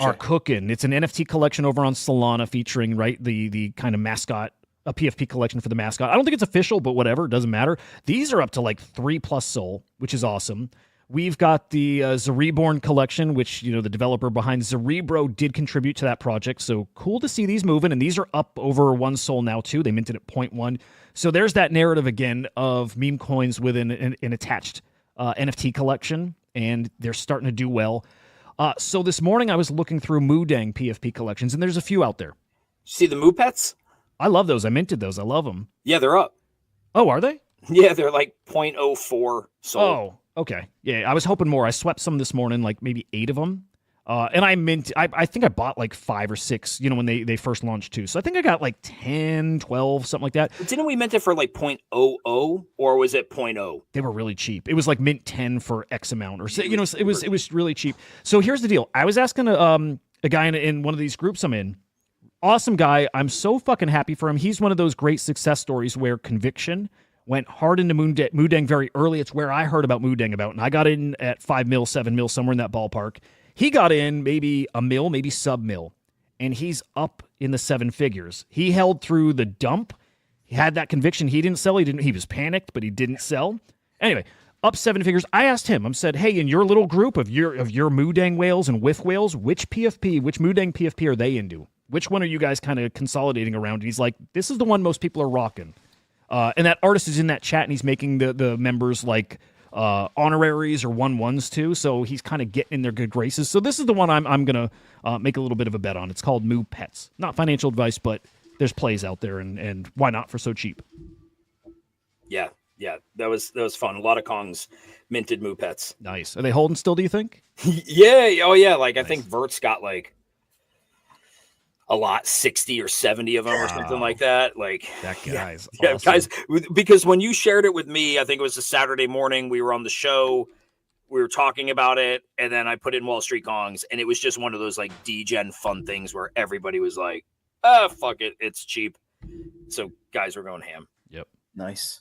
are cooking. It's an NFT collection over on Solana featuring, right, the kind of mascot, a PFP collection for the mascot. I don't think it's official, but whatever. It doesn't matter. These are up to like 3+ SOL, which is awesome. We've got the Zereborn collection, which, the developer behind Zerebro did contribute to that project. So cool to see these moving. And these are up over 1 SOL now, too. They minted at 0.1. So there's that narrative again of meme coins with an attached NFT collection. And they're starting to do well. So this morning I was looking through Moodang PFP collections, and there's a few out there. See the Moo Pets? I love those. I minted those. I love them. Yeah, they're up. Oh, are they? Yeah, they're like 0.04 SOL. Oh, okay. Yeah, I was hoping more. I swept some this morning, like maybe 8 of them. And I think I bought like 5 or 6, when they first launched too. So I think I got like 10, 12, something like that. But didn't we mint it for like 0.00 or was it 0.0? They were really cheap. It was like mint 10 for X amount or it was really cheap. So here's the deal. I was asking a guy in one of these groups I'm in. Awesome guy. I'm so fucking happy for him. He's one of those great success stories where conviction went hard into Moodang very early. It's where I heard about Moodang about, and I got in at 5 mil, 7 mil, somewhere in that ballpark. He got in maybe a mil, maybe sub mil, and he's up in the 7 figures. He held through the dump. He had that conviction. He didn't sell. He was panicked, but he didn't sell. Anyway, up 7 figures. I asked him. I said, "Hey, in your little group of your Moodang whales and Whiff whales, which Moodang PFP are they into? Which one are you guys kind of consolidating around?" And he's like, "This is the one most people are rocking." And that artist is in that chat, and he's making the members like honoraries or 1-1s too. So he's kind of getting in their good graces. So this is the one I'm gonna make a little bit of a bet on. It's called Moo Pets. Not financial advice, but there's plays out there, and why not for so cheap? Yeah, that was fun. A lot of Kongs minted Moo Pets. Nice. Are they holding still? Do you think? Yeah. Oh yeah. Like Nice. I think Vert's got like a lot, 60 or 70 of them or something like that. Like That guy's yeah, awesome. guys. Because when you shared it with me, I think it was a Saturday morning. We were on the show. We were talking about it, and then I put in Wall Street Kongs, and it was just one of those like degen fun things where everybody was like, "Ah, fuck it, it's cheap." So guys were going ham. Yep. Nice.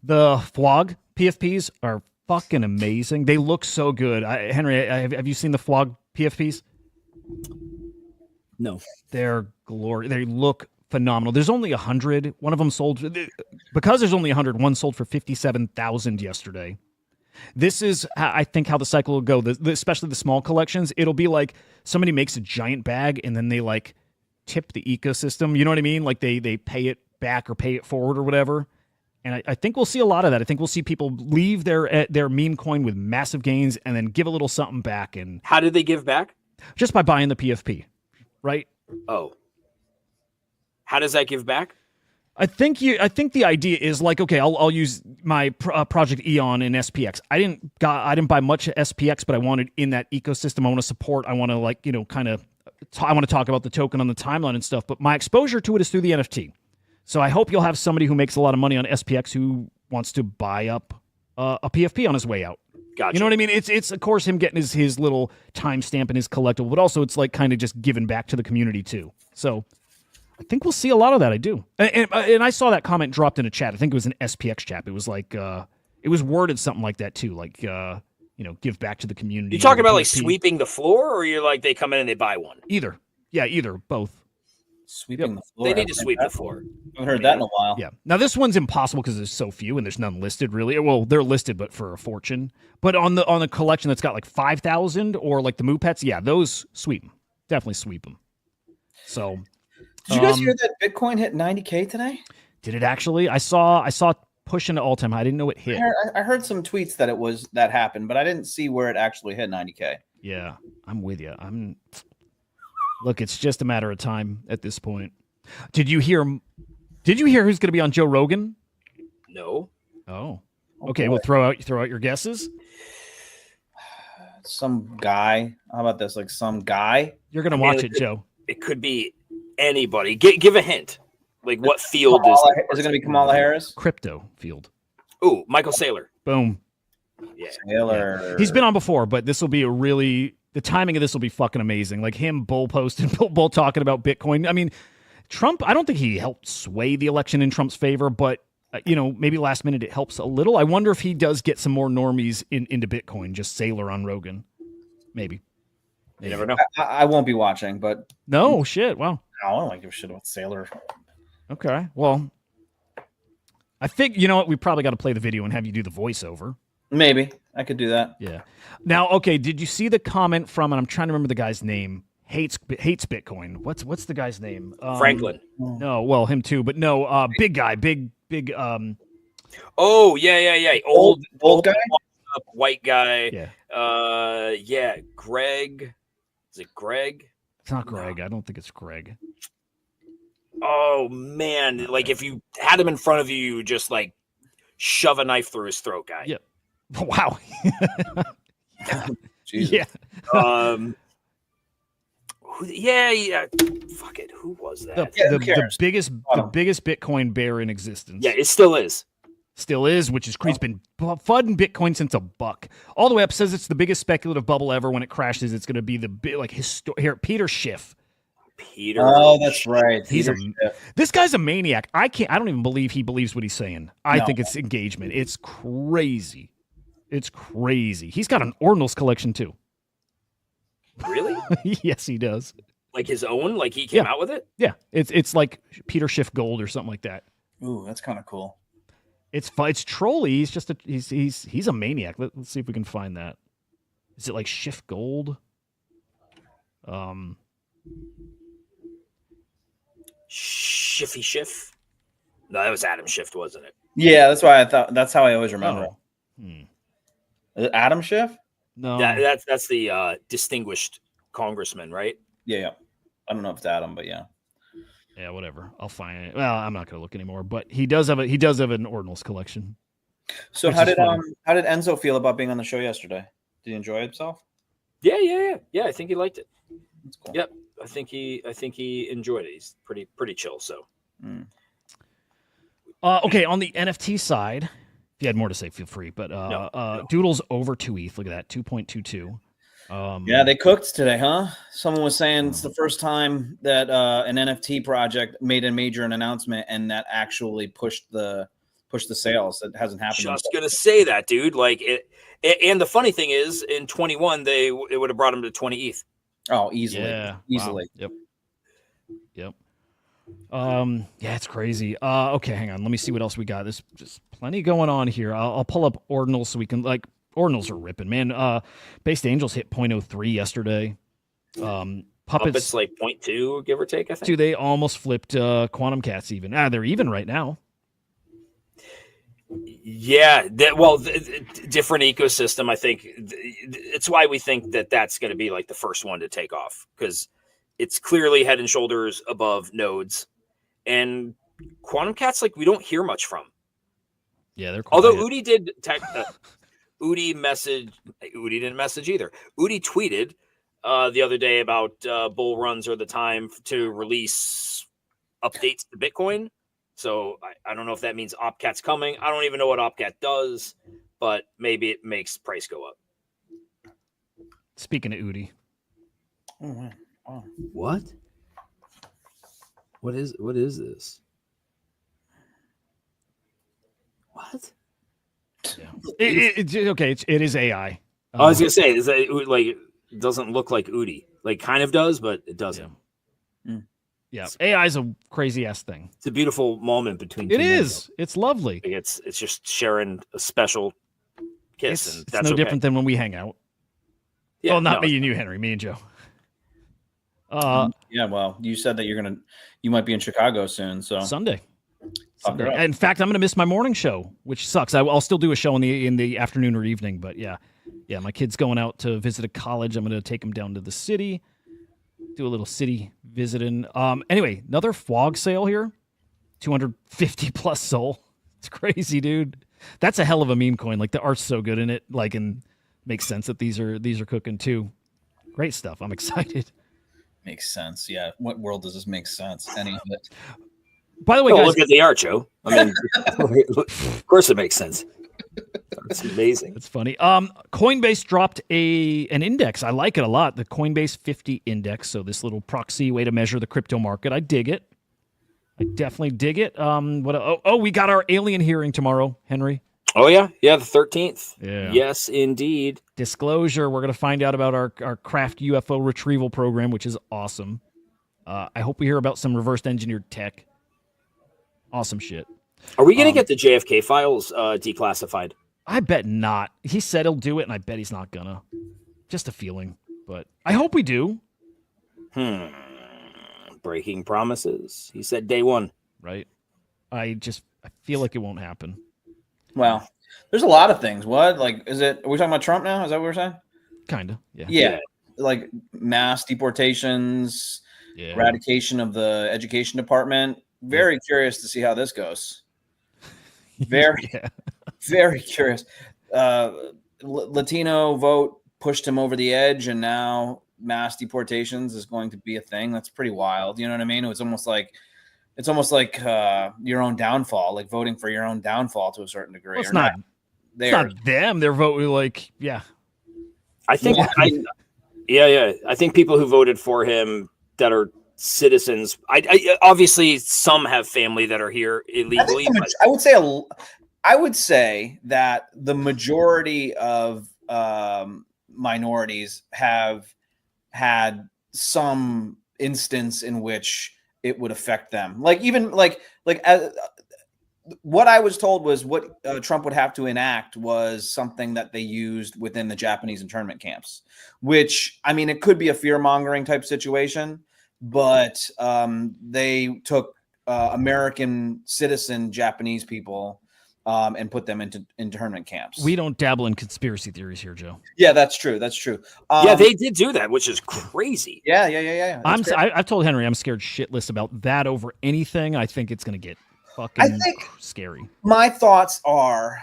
The Flog PFPs are fucking amazing. They look so good. Henry, have you seen the Flog PFPs? No. They're glory. They look phenomenal. There's only 100. One of them sold because there's only 100. One sold for 57,000 yesterday. This is, I think, how the cycle will go. Especially the small collections. It'll be like somebody makes a giant bag and then they like tip the ecosystem. You know what I mean? Like they pay it back or pay it forward or whatever. And I think we'll see a lot of that. I think we'll see people leave their meme coin with massive gains and then give a little something back. And How did they give back? just by buying the PFP, right? Oh. How does that give back? I think the idea is like, okay, I'll use my Project Eon in SPX. I didn't buy much SPX, but I wanted in that ecosystem. I want to support. I want to like, I want to talk about the token on the timeline and stuff. But my exposure to it is through the NFT. So I hope you'll have somebody who makes a lot of money on SPX who wants to buy up a PFP on his way out. Gotcha. You know what I mean? It's of course him getting his little timestamp and his collectible, but also it's like kind of just giving back to the community too. So I think we'll see a lot of that. I do, and I saw that comment dropped in a chat. I think it was an SPX chat. It was like it was worded something like that too, like give back to the community. You talking about like PFP. sweeping the floor, or you're like they come in and they buy one? Either, both. Sweeping the floor. They need to sweep the floor. I haven't heard that in a while. Yeah. Now this one's impossible because there's so few and there's none listed really. Well, they're listed, but for a fortune. But on the collection that's got like 5,000 or like the Moo Pets, yeah, those sweep them. Definitely sweep them. So. Did you guys hear that Bitcoin hit 90K today? Did it actually? I saw push into all-time high. I didn't know it hit. I heard some tweets that happened, but I didn't see where it actually hit 90K. Yeah, I'm with you. Look, it's just a matter of time at this point. Did you hear who's going to be on Joe Rogan? No. Oh. Okay, well throw out your guesses. Some guy. How about this? Like some guy. You're going to watch it, Joe. It could be anybody. Give a hint. Like what field is it? Is it going to be Kamala Harris? Crypto field. Ooh, Michael Saylor. Boom. Yeah. Taylor. He's been on before, but this will be the timing of this will be fucking amazing. Like him bull posting, bull talking about Bitcoin. I mean, Trump, I don't think he helped sway the election in Trump's favor, but maybe last minute it helps a little. I wonder if he does get some more normies into Bitcoin, just Saylor on Rogan. Maybe. You never know. I won't be watching, but No, shit. Wow. I don't give a shit about Sailor. Okay. Well, I think, you know what? We probably got to play the video and have you do the voiceover. Maybe I could do that. Yeah. Now, okay. Did you see the comment from, and I'm trying to remember the guy's name, hates Bitcoin. What's the guy's name? Franklin. No, well, him too, but no, big guy, big. Oh, yeah. Old guy? White guy. Yeah. Greg. Is it Greg? It's not Greg. I don't think it's Greg. Oh man. Like if you had him in front of you, you would just like shove a knife through his throat, guy. Yeah. Wow. Jesus. Yeah. Yeah. Fuck it. Who was that? The cares? biggest Bitcoin bear in existence. Yeah, it still is. Still is, which is crazy. It's been flooding Bitcoin since a buck. All the way up says it's the biggest speculative bubble ever. When it crashes, it's going to be the big here. Peter Schiff. Peter. Oh, that's right. He's Peter Schiff. This guy's a maniac. I don't even believe he believes what he's saying. I think it's engagement. It's crazy. It's crazy. He's got an ordinals collection too. Really? Yes, he does. Like his own, like he came Yeah. out with it. Yeah, it's like Peter Schiff Gold or something like that. Ooh, that's kind of cool. It's fun. It's trolly. He's just he's a maniac. Let's see if we can find that. Is it like Schiff Gold? Shiffy Schiff. No, that was Adam Schiff, wasn't it? Yeah, that's why I thought. That's how I always remember it. Hmm. Is it Adam Schiff? No. That's the distinguished congressman, right? Yeah. I don't know if it's Adam, but yeah. Yeah, whatever. I'll find it. Well, I'm not going to look anymore. But he does have an Ordinals collection. So Which how is did funny. how did Enzo feel about being on the show yesterday? Did he enjoy himself? Yeah. I think he liked it. That's cool. Yep. I think he enjoyed it. He's pretty chill. So Okay, on the NFT side, if you had more to say, feel free. But No. Doodles over 2 ETH. Look at that, 2.22. Yeah, they cooked today, huh? Someone was saying it's the first time that an NFT project made a major announcement and that actually pushed the sales. It hasn't happened. just gonna say that, dude. Like it. And the funny thing is, in 21, it would have brought him to 20 ETH. Oh, easily. Yeah. Easily. Wow. Yep. Yeah, it's crazy. Okay, hang on. Let me see what else we got. There's just plenty going on here. I'll pull up Ordinals so we can Ordinals are ripping, man. Based Angels hit 0.03 yesterday. Puppets like 0.2, give or take, I think. Dude, they almost flipped Quantum Cats even. They're even right now. Yeah, different ecosystem. I think it's why we think that that's going to be like the first one to take off, because it's clearly head and shoulders above nodes, and Quantum Cats, like, we don't hear much from. Yeah, they're quiet. Although Udi did Udi didn't message either. Udi tweeted the other day about bull runs are the time to release updates to Bitcoin. So I don't know if that means OpCat's coming. I don't even know what OpCat does, but maybe it makes price go up. Speaking of Udi. Oh, man. Wow. What? What is this? What? Yeah. It is AI. I was gonna say, is that like, it doesn't look like Udi. Like, kind of does, but it doesn't. Yeah. AI is a crazy ass thing. It's a beautiful moment between. It is. It's lovely. Like, it's just sharing a special kiss, and It's that's no okay. different than when we hang out. Yeah, well, not no. me and you, Henry. Me and Joe. Yeah, well, you said that you might be in Chicago soon, so Sunday. Fuck her up. In fact, I'm going to miss my morning show, which sucks. I'll still do a show in the afternoon or evening, but yeah, my kid's going out to visit a college. I'm going to take him down to the city, do a little city visiting. Anyway, another FWOG sale here, 250 plus soul. It's crazy, dude. That's a hell of a meme coin. Like, the art's so good in it, like, and makes sense that these are cooking too. Great stuff. I'm excited. makes sense. Yeah, what world does this make sense? Any of it? By the way, Well, guys, look at the art, Joe. I mean, of course it makes sense. It's amazing. it's funny. Coinbase dropped an index. I like it a lot. The Coinbase 50 index. So this little proxy way to measure the crypto market. I dig it. I definitely dig it. We got our alien hearing tomorrow, Henry. Oh, yeah. Yeah, the 13th. Yeah. Yes, indeed. Disclosure. We're going to find out about our craft UFO retrieval program, which is awesome. I hope we hear about some reverse engineered tech. Awesome shit. Are we going to get the JFK files declassified? I bet not. He said he'll do it, and I bet he's not gonna. Just a feeling, but I hope we do. Breaking promises. He said day one. Right? I feel like it won't happen. Well, there's a lot of things. What? Like, are we talking about Trump now? Is that what we're saying? Kinda. Yeah. Yeah. Like mass deportations, Yeah. eradication of the education department. Very curious to see how this goes. Very, very curious. Latino vote pushed him over the edge, and now mass deportations is going to be a thing. That's pretty wild. You know what I mean? It's almost like your own downfall, like voting for your own downfall to a certain degree. Well, it's not them. They're voting like, yeah. I think, I think people who voted for him that are citizens, I obviously some have family that are here illegally. I would say that the majority of minorities have had some instance in which it would affect them. Like even as, what I was told was what Trump would have to enact was something that they used within the Japanese internment camps, which, I mean, it could be a fear mongering type situation, but they took American citizen Japanese people and put them into internment camps. We don't dabble in conspiracy theories here, Joe. Yeah, that's true. That's true. Yeah, they did do that, which is crazy. Yeah. I've told Henry I'm scared shitless about that over anything. I think it's going to get fucking scary. My thoughts are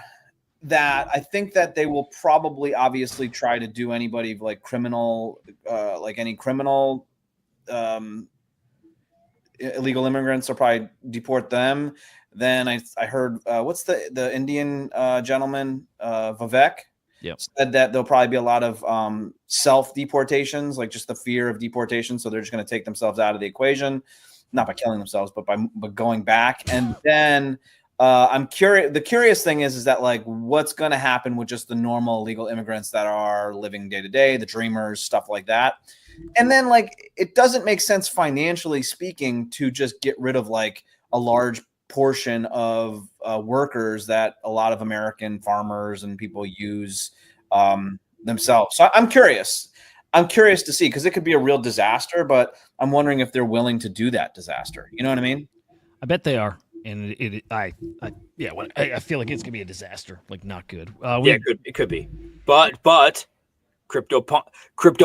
that I think that they will probably obviously try to do anybody like criminal, like any criminal illegal immigrants, will probably deport them. Then I heard what's the Indian gentleman Vivek said that there'll probably be a lot of self deportations, like just the fear of deportation. So they're just going to take themselves out of the equation, not by killing themselves, but by going back. And then I'm curious. The curious thing is that like what's going to happen with just the normal illegal immigrants that are living day to day, the dreamers, stuff like that. And then like it doesn't make sense financially speaking to just get rid of like a large portion of workers that a lot of American farmers and people use themselves. So I'm curious. I'm curious to see, because it could be a real disaster, but I'm wondering if they're willing to do that disaster. You know what I mean? I bet they are. And I feel like it's gonna be a disaster, like not good. It could be, but crypto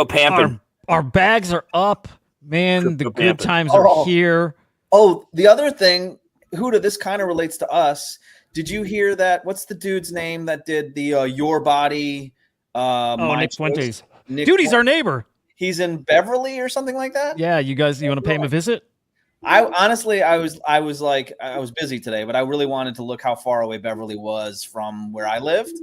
pamping. Our bags are up, man. Crypto the good pamping. times are here. Oh, the other thing, Hudah, this kind of relates to us. Did you hear that? What's the dude's name that did the Your Body? Nick Fuentes. Nick Dude, he's our neighbor. He's in Beverly or something like that. Yeah, you want to pay him a visit? I honestly, I was busy today, but I really wanted to look how far away Beverly was from where I lived.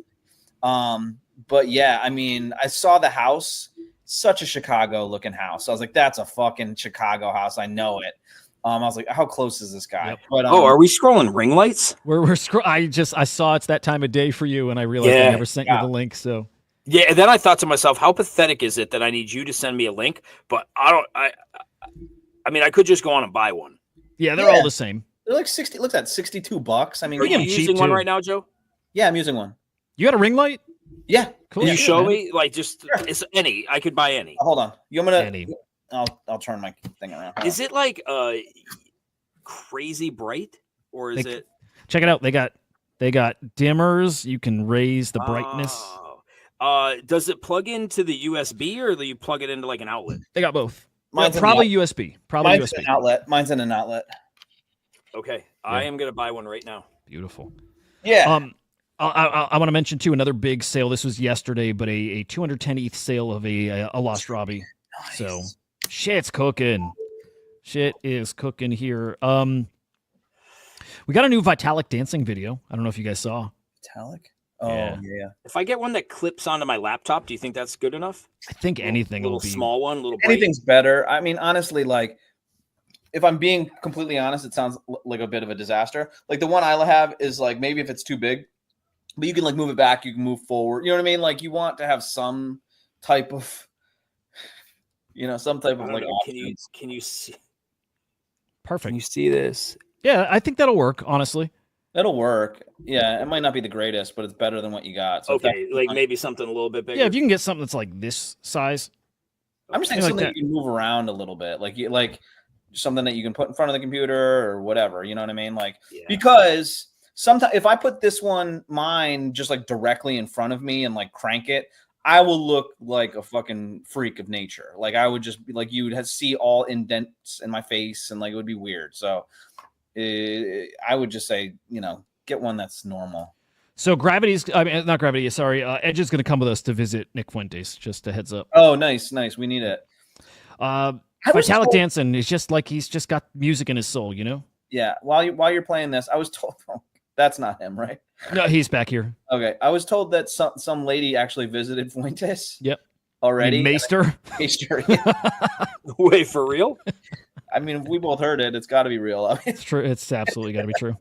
But yeah, I mean, I saw the house, such a Chicago looking house. I was like, that's a fucking Chicago house. I know it. I was like, how close is this guy? Yep. But, are we scrolling ring lights? I saw it's that time of day for you, and I realized I never sent you the link. So yeah, and then I thought to myself, how pathetic is it that I need you to send me a link? But I mean, I could just go on and buy one. Yeah, they're all the same. They're like 60. Look at that, $62. I mean, are you using one right now, Joe? Yeah, I'm using one. You got a ring light? Yeah. Cool. Can you show man. me? Like, just it's any. I could buy any. Hold on. Any. I'll turn my thing around. Is it like crazy bright, or is it? Check it out. They got dimmers. You can raise the brightness. Does it plug into the USB, or do you plug it into like an outlet? They got both. Mine's Probably USB. Mine's an outlet. Mine's in an outlet. Okay, I am gonna buy one right now. Beautiful. Yeah. I want to mention too another big sale. This was yesterday, but a 210 ETH sale of a lost Robbie. Nice. So shit's cooking. Shit is cooking here. We got a new Vitalik dancing video. I don't know if you guys saw. Vitalik? Oh yeah. If I get one that clips onto my laptop, do you think that's good enough? I think anything little will be small one, little bright. Anything's better. I mean, honestly, like if I'm being completely honest, it sounds like a bit of a disaster. Like the one I have is like maybe if it's too big, but you can like move it back, you can move forward. You know what I mean? Like you want to have some type of, some type of like. Can you see? Perfect. Can you see this? Yeah, I think that'll work. Honestly, it'll work. Yeah, it might not be the greatest, but it's better than what you got. So okay, like maybe something a little bit bigger. Yeah, if you can get something that's like this size. I'm just saying something you can move around a little bit, like something that you can put in front of the computer or whatever. You know what I mean? Like because sometimes if I put mine just like directly in front of me and like crank it, I will look like a fucking freak of nature. Like I would just be like, you would see all indents in my face and like, it would be weird. So I would just say, get one that's normal. So not Gravity. Sorry. Edge is going to come with us to visit Nick Fuentes. Just a heads up. Oh, nice. We need it. Vitalik dancing is just like, he's just got music in his soul, Yeah. While you're playing this, I was told, that's not him, right? No, he's back here. Okay. I was told that some lady actually visited Fuentes. Yep. Already. Maester? Maester. Yeah. Wait, for real? I mean, if we both heard it, it's got to be real. I mean, it's true. It's absolutely got to be true.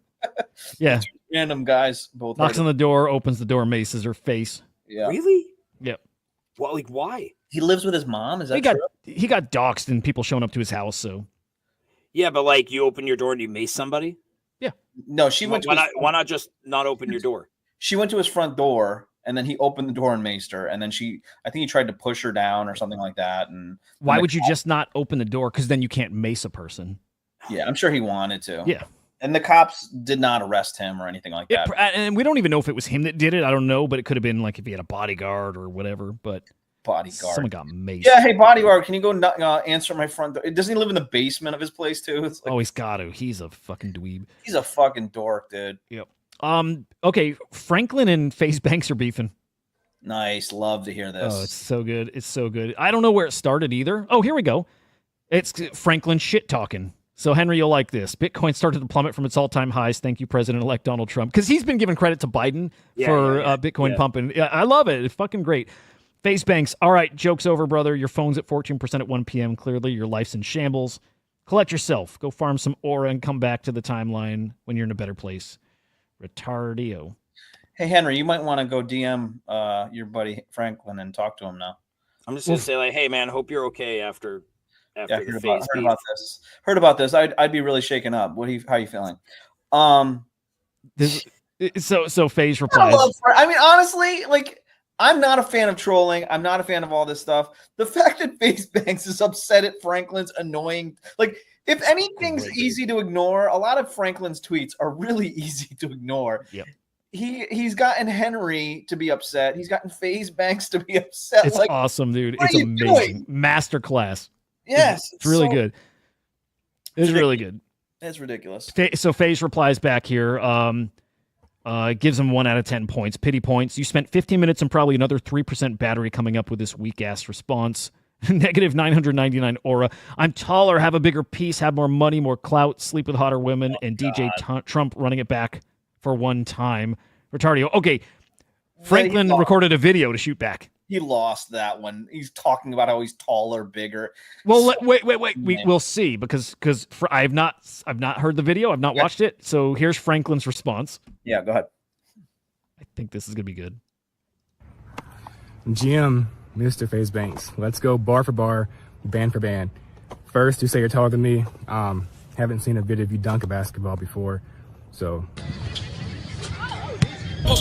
Yeah. Random guys both knocks on the door, opens the door, maces her face. Yeah. Really? Yep. Well, like why? He lives with his mom. Is that He true? got doxxed and people showing up to his house. So Yeah, but like you open your door and you mace somebody. No, she went to Why not just not open your door? she went to his front door, and then he opened the door and maced her, and then I think he tried to push her down or something like that. And why would you just not open the door? Because then you can't mace a person. yeah, I'm sure he wanted to. Yeah. And the cops did not arrest him or anything like that. And we don't even know if it was him that did it. I don't know, but it could have been like if he had a bodyguard or whatever. But Bodyguard. someone got maced. Yeah, hey, bodyguard, can you go answer my front door? Doesn't he live in the basement of his place too? It's like, Oh, he's got to. He's a fucking dweeb. he's a fucking dork, dude. Yep. Okay, Franklin and FaZe Banks are beefing. Nice. Love to hear this. Oh, it's so good. It's so good. I don't know where it started either. Oh, here we go. It's Franklin shit talking. So, Henry, you'll like this. Bitcoin started to plummet from its all-time highs. Thank you, President-elect Donald Trump. Because he's been giving credit to Biden for Bitcoin pumping. Yeah, I love it. It's fucking great. FaZe Banks. All right, joke's over, brother. Your phone's at 14% at 1 p.m. Clearly, your life's in shambles. Collect yourself. Go farm some aura and come back to the timeline when you're in a better place. Retardio. Hey, Henry, you might want to go DM your buddy Franklin and talk to him now. I'm just gonna say like, hey man, hope you're okay after Yeah, the heard FaZe beef. about this. Heard about this. I'd be really shaken up. How you feeling? So FaZe I replies. mean, honestly, like, I'm not a fan of trolling. I'm not a fan of all this stuff. The fact that FaZe Banks is upset at Franklin's annoying, like, if anything's easy to ignore, a lot of Franklin's tweets are really easy to ignore. Yep. He's gotten Henry to be upset. He's gotten FaZe Banks to be upset. It's like, awesome, dude. what It's are you amazing. doing? Masterclass. Yes, It's really good. It's really good. It's ridiculous. So FaZe replies back here. Gives him 1 out of 10 points. Pity points. You spent 15 minutes and probably another 3% battery coming up with this weak ass response. Negative 999 aura. I'm taller, have a bigger piece, have more money, more clout, sleep with hotter women, and DJ Trump running it back for one time. Retardio. Okay, Franklin recorded a video to shoot back. He lost that one. He's talking about how he's taller, bigger. Well, wait. We'll see because I've not heard the video. I've not watched it. So here's Franklin's response. Yeah, go ahead. I think this is gonna be good. GM, Mr. FaZe Banks. Let's go bar for bar, band for band. First, you say you're taller than me. Haven't seen a video of you dunk a basketball before, so. Got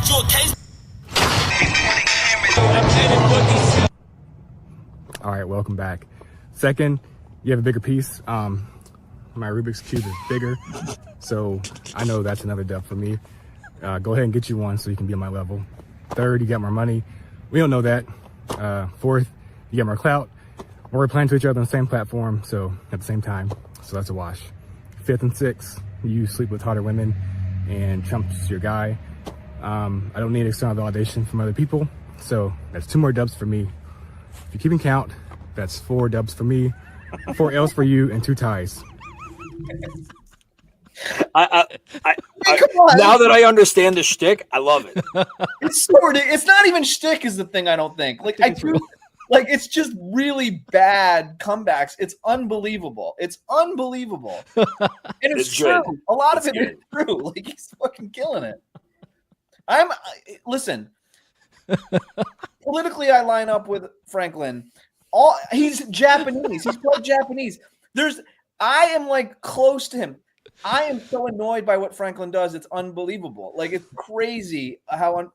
you a case. All right, welcome back. Second, you have a bigger piece. My Rubik's Cube is bigger, so I know that's another dub for me. Go ahead and get you one so you can be on my level. Third, you got more money. We don't know that. Fourth, you get more clout. We're playing to each other on the same platform, so at the same time, so that's a wash. Fifth and sixth, you sleep with hotter women, and Trump's your guy. I don't need external validation from other people, so that's 2 more dubs for me. If you're keeping count, that's 4 dubs for me, 4 L's for you, and 2 ties. Now that I understand the shtick, I love it. It's so ridiculous. It's not even shtick is the thing. I don't think. Like I do. Like it's just really bad comebacks. It's unbelievable. It's unbelievable, and it's true. Good. A lot of it is true. Like he's fucking killing it. Listen. Politically, I line up with Franklin. He's Japanese. He's part Japanese. I am like close to him. I am so annoyed by what Franklin does. It's unbelievable. Like it's crazy how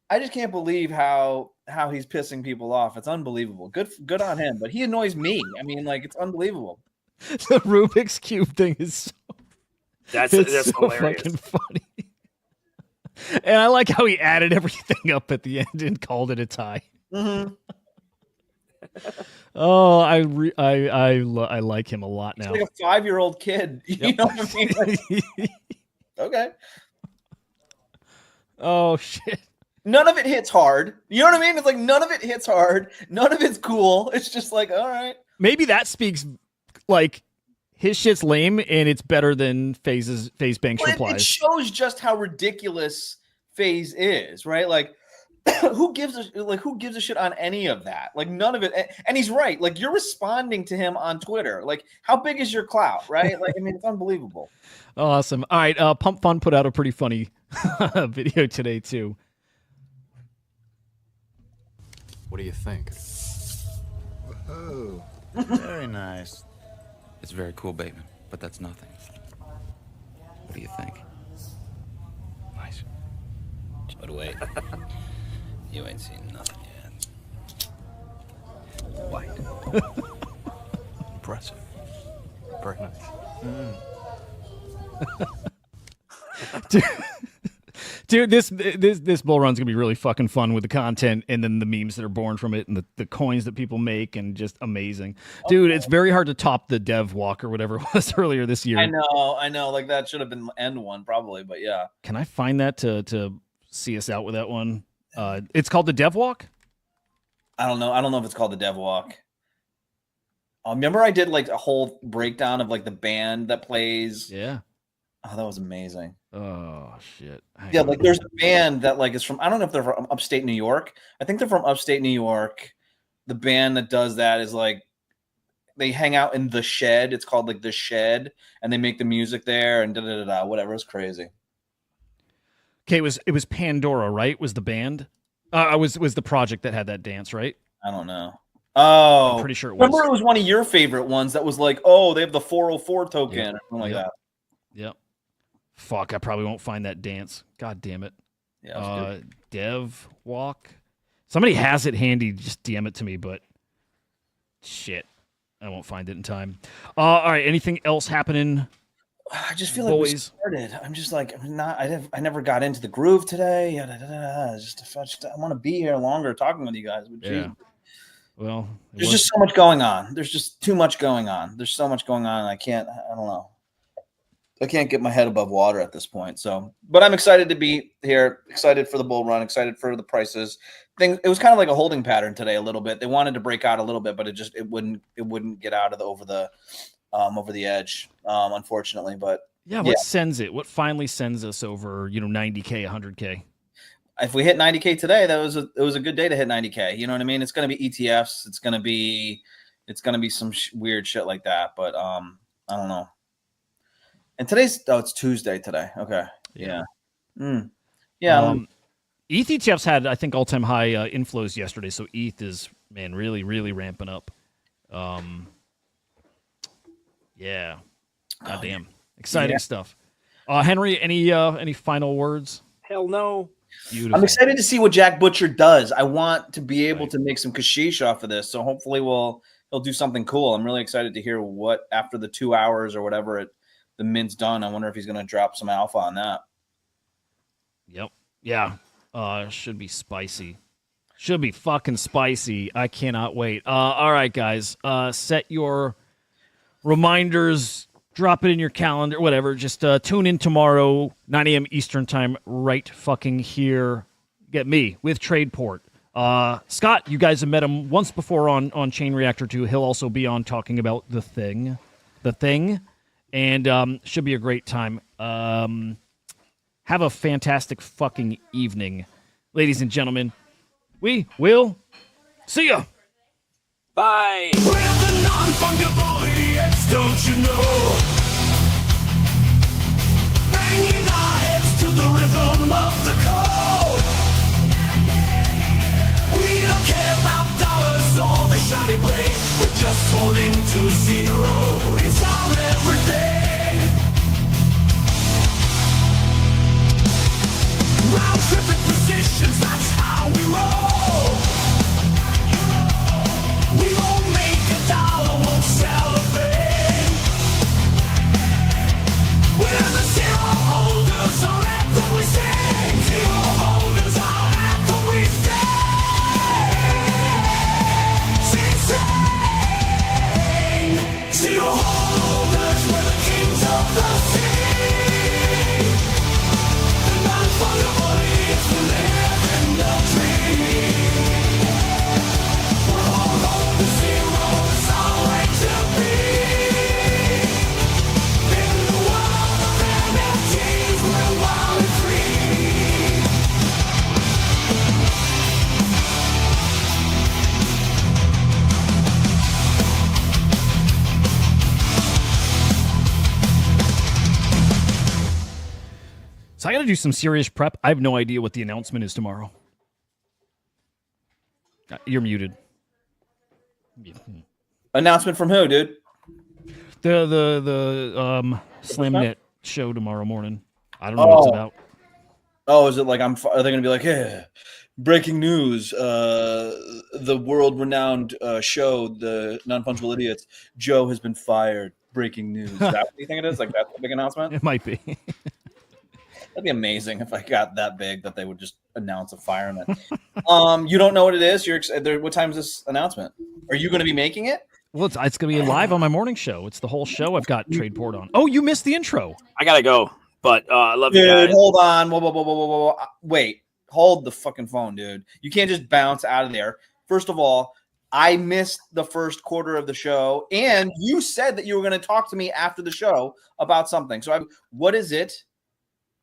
I just can't believe how he's pissing people off. It's unbelievable. Good on him, but he annoys me. I mean, like it's unbelievable. The Rubik's Cube thing is That's so hilarious. fucking funny. And I like how he added everything up at the end and called it a tie. Mm-hmm. Oh, I like him a lot now. He's like a 5-year-old kid. You know what I mean? Like, okay. Oh shit. None of it hits hard. You know what I mean? It's like none of it hits hard. None of it's cool. It's just like, all right. Maybe that speaks like his shit's lame and it's better than FaZe Banks replies. It shows just how ridiculous FaZe is, right? Like who gives a shit on any of that? Like none of it. And he's right. Like you're responding to him on Twitter. Like how big is your clout, right? Like I mean, it's unbelievable. Awesome. All right, Pump Fun put out a pretty funny video today too. What do you think? Oh, very nice. It's very cool, Bateman, but that's nothing. What do you think? Nice. But wait, you ain't seen nothing yet. White. Impressive. Very nice. Dude, this bull run's gonna be really fucking fun with the content and then the memes that are born from it and the coins that people make and just amazing. Dude, it's very hard to top the dev walk or whatever it was earlier this year. I know. Like that should have been end one probably, but yeah. Can I find that to see us out with that one? It's called the dev walk? I don't know if it's called the Dev Walk. Remember I did like a whole breakdown of like the band that plays. Yeah. Oh, that was amazing. Oh shit. Yeah, like there's a band that like is from, I don't know if they're from upstate New York. I think they're from upstate New York. The band that does that is like they hang out in the Shed. It's called like the Shed, and they make the music there and whatever. It's crazy. Okay, it was Pandora, right? Was the band? Was the project that had that dance, right? I don't know. Oh, I'm pretty sure it was. Remember, it was one of your favorite ones that was like, oh, they have the 404 token or something like that. Yep. Fuck, I probably won't find that dance. God damn it. Yeah. Dev walk. Somebody has it handy. Just DM it to me, but shit, I won't find it in time. All right. Anything else happening? I just feel like we started. I'm just like I never got into the groove today. I want to be here longer talking with you guys. But yeah. Well, there's just so much going on. There's just too much going on. There's so much going on. I don't know. I can't get my head above water at this point. So, but I'm excited to be here. Excited for the bull run. Excited for the prices. It was kind of like a holding pattern today a little bit. They wanted to break out a little bit, but it wouldn't get out of over the edge, unfortunately. But yeah, what sends it? What finally sends us over? 90K, 100K. If we hit 90K today, it was a good day to hit 90K. You know what I mean? It's going to be ETFs. It's going to be some weird shit like that. But I don't know. And it's Tuesday today. Okay. Yeah. Yeah. ETH ETFs had, I think, all-time high inflows yesterday. So ETH is, man, really, really ramping up. Yeah. Goddamn. Exciting stuff. Henry, any final words? Hell no. Beautiful. I'm excited to see what Jack Butcher does. I want to be able to make some kashish off of this. So hopefully he'll do something cool. I'm really excited to hear what, after the 2 hours or whatever the mint's done, I wonder if he's going to drop some alpha on that. Yep. Yeah. Should be spicy. Should be fucking spicy. I cannot wait. All right, guys. Set your reminders. Drop it in your calendar. Whatever. Just tune in tomorrow, 9 a.m. Eastern time, right fucking here. Get me with Tradeport. Scott, you guys have met him once before on Chain Reactor 2. He'll also be on talking about the thing. And should be a great time. Have a fantastic fucking evening, ladies and gentlemen. We will see ya. Bye. We're the non-fungible idiots, don't you know? Banging our heads to the rhythm of the code. We don't care about dollars or the shiny blade. We're just falling to zero. It's our everything. Round tripping positions, that's how we roll. We won't make $1, won't celebrate. We're the zero holders, our anthem we sing. Zero holders, our anthem we sing. Sing, sing. Zero So I got to do some serious prep. I have no idea what the announcement is tomorrow. You're muted. Announcement from who, dude? The SlamNet show tomorrow morning. I don't know what it's about. Oh, is it like are they going to be like, yeah, breaking news, the world-renowned show, the Non-Fungible Idiots, Joe has been fired. Breaking news. Is that what you think it is? Like that's the big announcement? It might be. That'd be amazing if I got that big that they would just announce a fireman. You don't know what it is? What time is this announcement? Are you going to be making it? Well, it's going to be live on my morning show. It's the whole show. I've got Tradeport on. Oh, you missed the intro. I gotta go, but I love you Dude, guys. hold on. Whoa. Wait. Hold the fucking phone, dude. You can't just bounce out of there. First of all, I missed the first quarter of the show, and you said that you were going to talk to me after the show about something. So what is it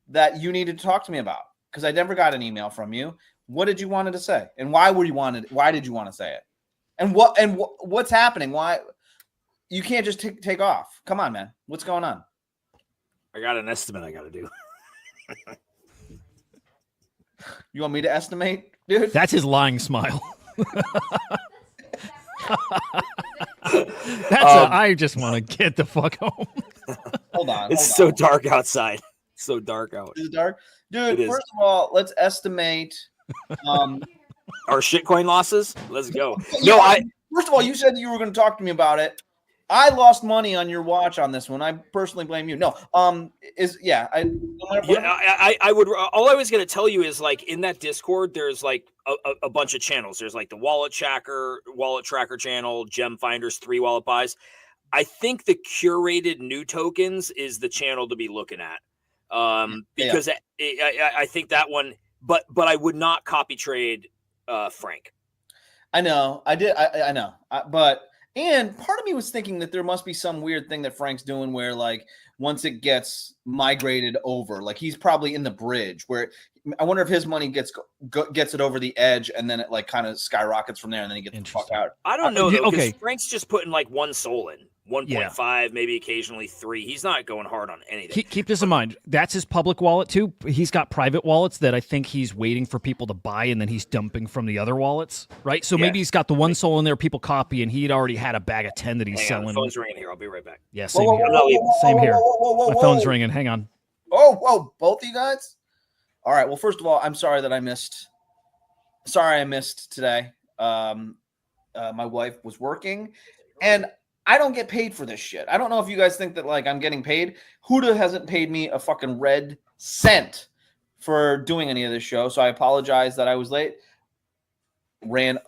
that you needed to talk to me about? Because I never got an email from you. What did you wanted to say, and why did you want to say it? And what's happening? Why you can't just take off? Come on, man. What's going on? I got an estimate I got to do. You want me to estimate, dude? That's his lying smile. I just want to get the fuck home. Hold on. It's so dark outside. It's so dark out. Is it dark? Dude, It is. first of all, let's estimate Our shitcoin losses. Let's go. First of all, you said that you were going to talk to me about it. I lost money on your watch on this one. I personally blame you. No, I would. All I was going to tell you is like in that Discord, there's like a bunch of channels. There's like the wallet tracker channel, Gem Finders, 3 wallet buys. I think the curated new tokens is the channel to be looking at. Because I think that one, but I would not copy trade Frank. I know. I did. I know. And part of me was thinking that there must be some weird thing that Frank's doing where, like, once it gets migrated over, like he's probably in the bridge where I wonder if his money gets it over the edge and then it like kind of skyrockets from there and then he gets the fuck out. I don't know. Though, okay. Frank's just putting like 1 SOL in. 1.5, maybe occasionally 3. He's not going hard on anything. Keep this in mind. That's his public wallet too. He's got private wallets that I think he's waiting for people to buy, and then he's dumping from the other wallets, right? So maybe he's got the 1 SOL in there, people copy, and he'd already had a bag of 10 that he's selling. The phone's ringing here. I'll be right back. Yeah, same here. Same here. My phone's ringing. Hang on. Whoa, both of you guys? All right. Well, first of all, I'm sorry that I missed. Sorry, I missed today. My wife was working, and I don't get paid for this shit. I don't know if you guys think that like I'm getting paid. Hudah hasn't paid me a fucking red cent for doing any of this show, so I apologize that I was late. It ran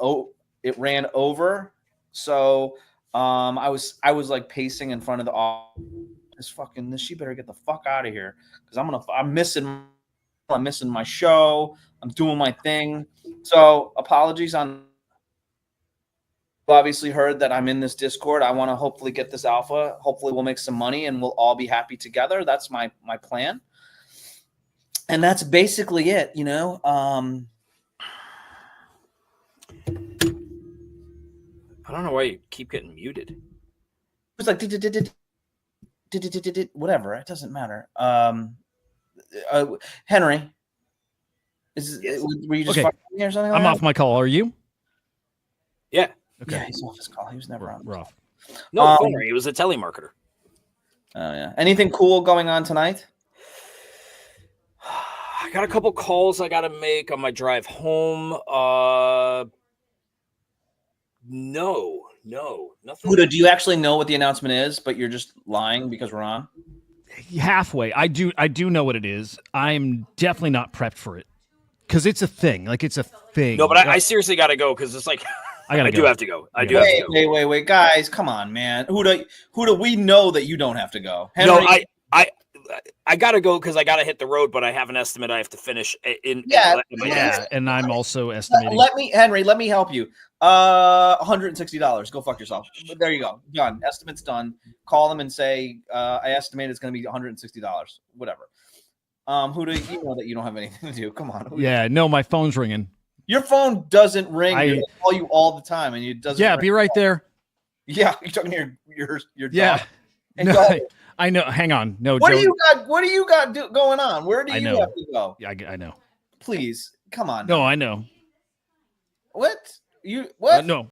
over, so I was like pacing in front of the office. She better get the fuck out of here because I'm missing my show. I'm doing my thing. So apologies on. Obviously heard that I'm in this Discord. I want to hopefully get this alpha. Hopefully we'll make some money and we'll all be happy together. That's my plan. And that's basically it, you know. I don't know why you keep getting muted. It's like whatever. It doesn't matter. Henry, were you just fucking me or something like I'm that? off my call. Are you? Yeah. Okay. Yeah, he's off his call. He was never on. Rough. No, don't worry. He was a telemarketer. Oh yeah. Anything cool going on tonight? I got a couple calls I got to make on my drive home. No, nothing. Hudah, do you actually know what the announcement is, but you're just lying because we're on? Halfway. I do know what it is. I'm definitely not prepped for it because it's a thing. Like it's a thing. No, but I seriously got to go because it's like I do have to go. I do have to go. Wait, guys, come on, man. Hudah, we know that you don't have to go. Henry, No, I gotta go because I gotta hit the road, but I have an estimate I have to finish in. And I'm also estimating. Let me help you. $160. Go fuck yourself. There you go. Done. Estimate's done. Call them and say I estimate it's going to be $160. Whatever. Hudah, you know that you don't have anything to do. Come on. Hudah. Yeah, no, my phone's ringing. Your phone doesn't ring. I call you all the time, and it doesn't. Yeah, ring. be right there. Yeah, you're talking to your dog. Yeah. And No, I know. Hang on. No, What Joe. do you got? What do you got going on? Where do I you know. have to go? Yeah, I know. Please, come on. No, now. I know. What? You what? No.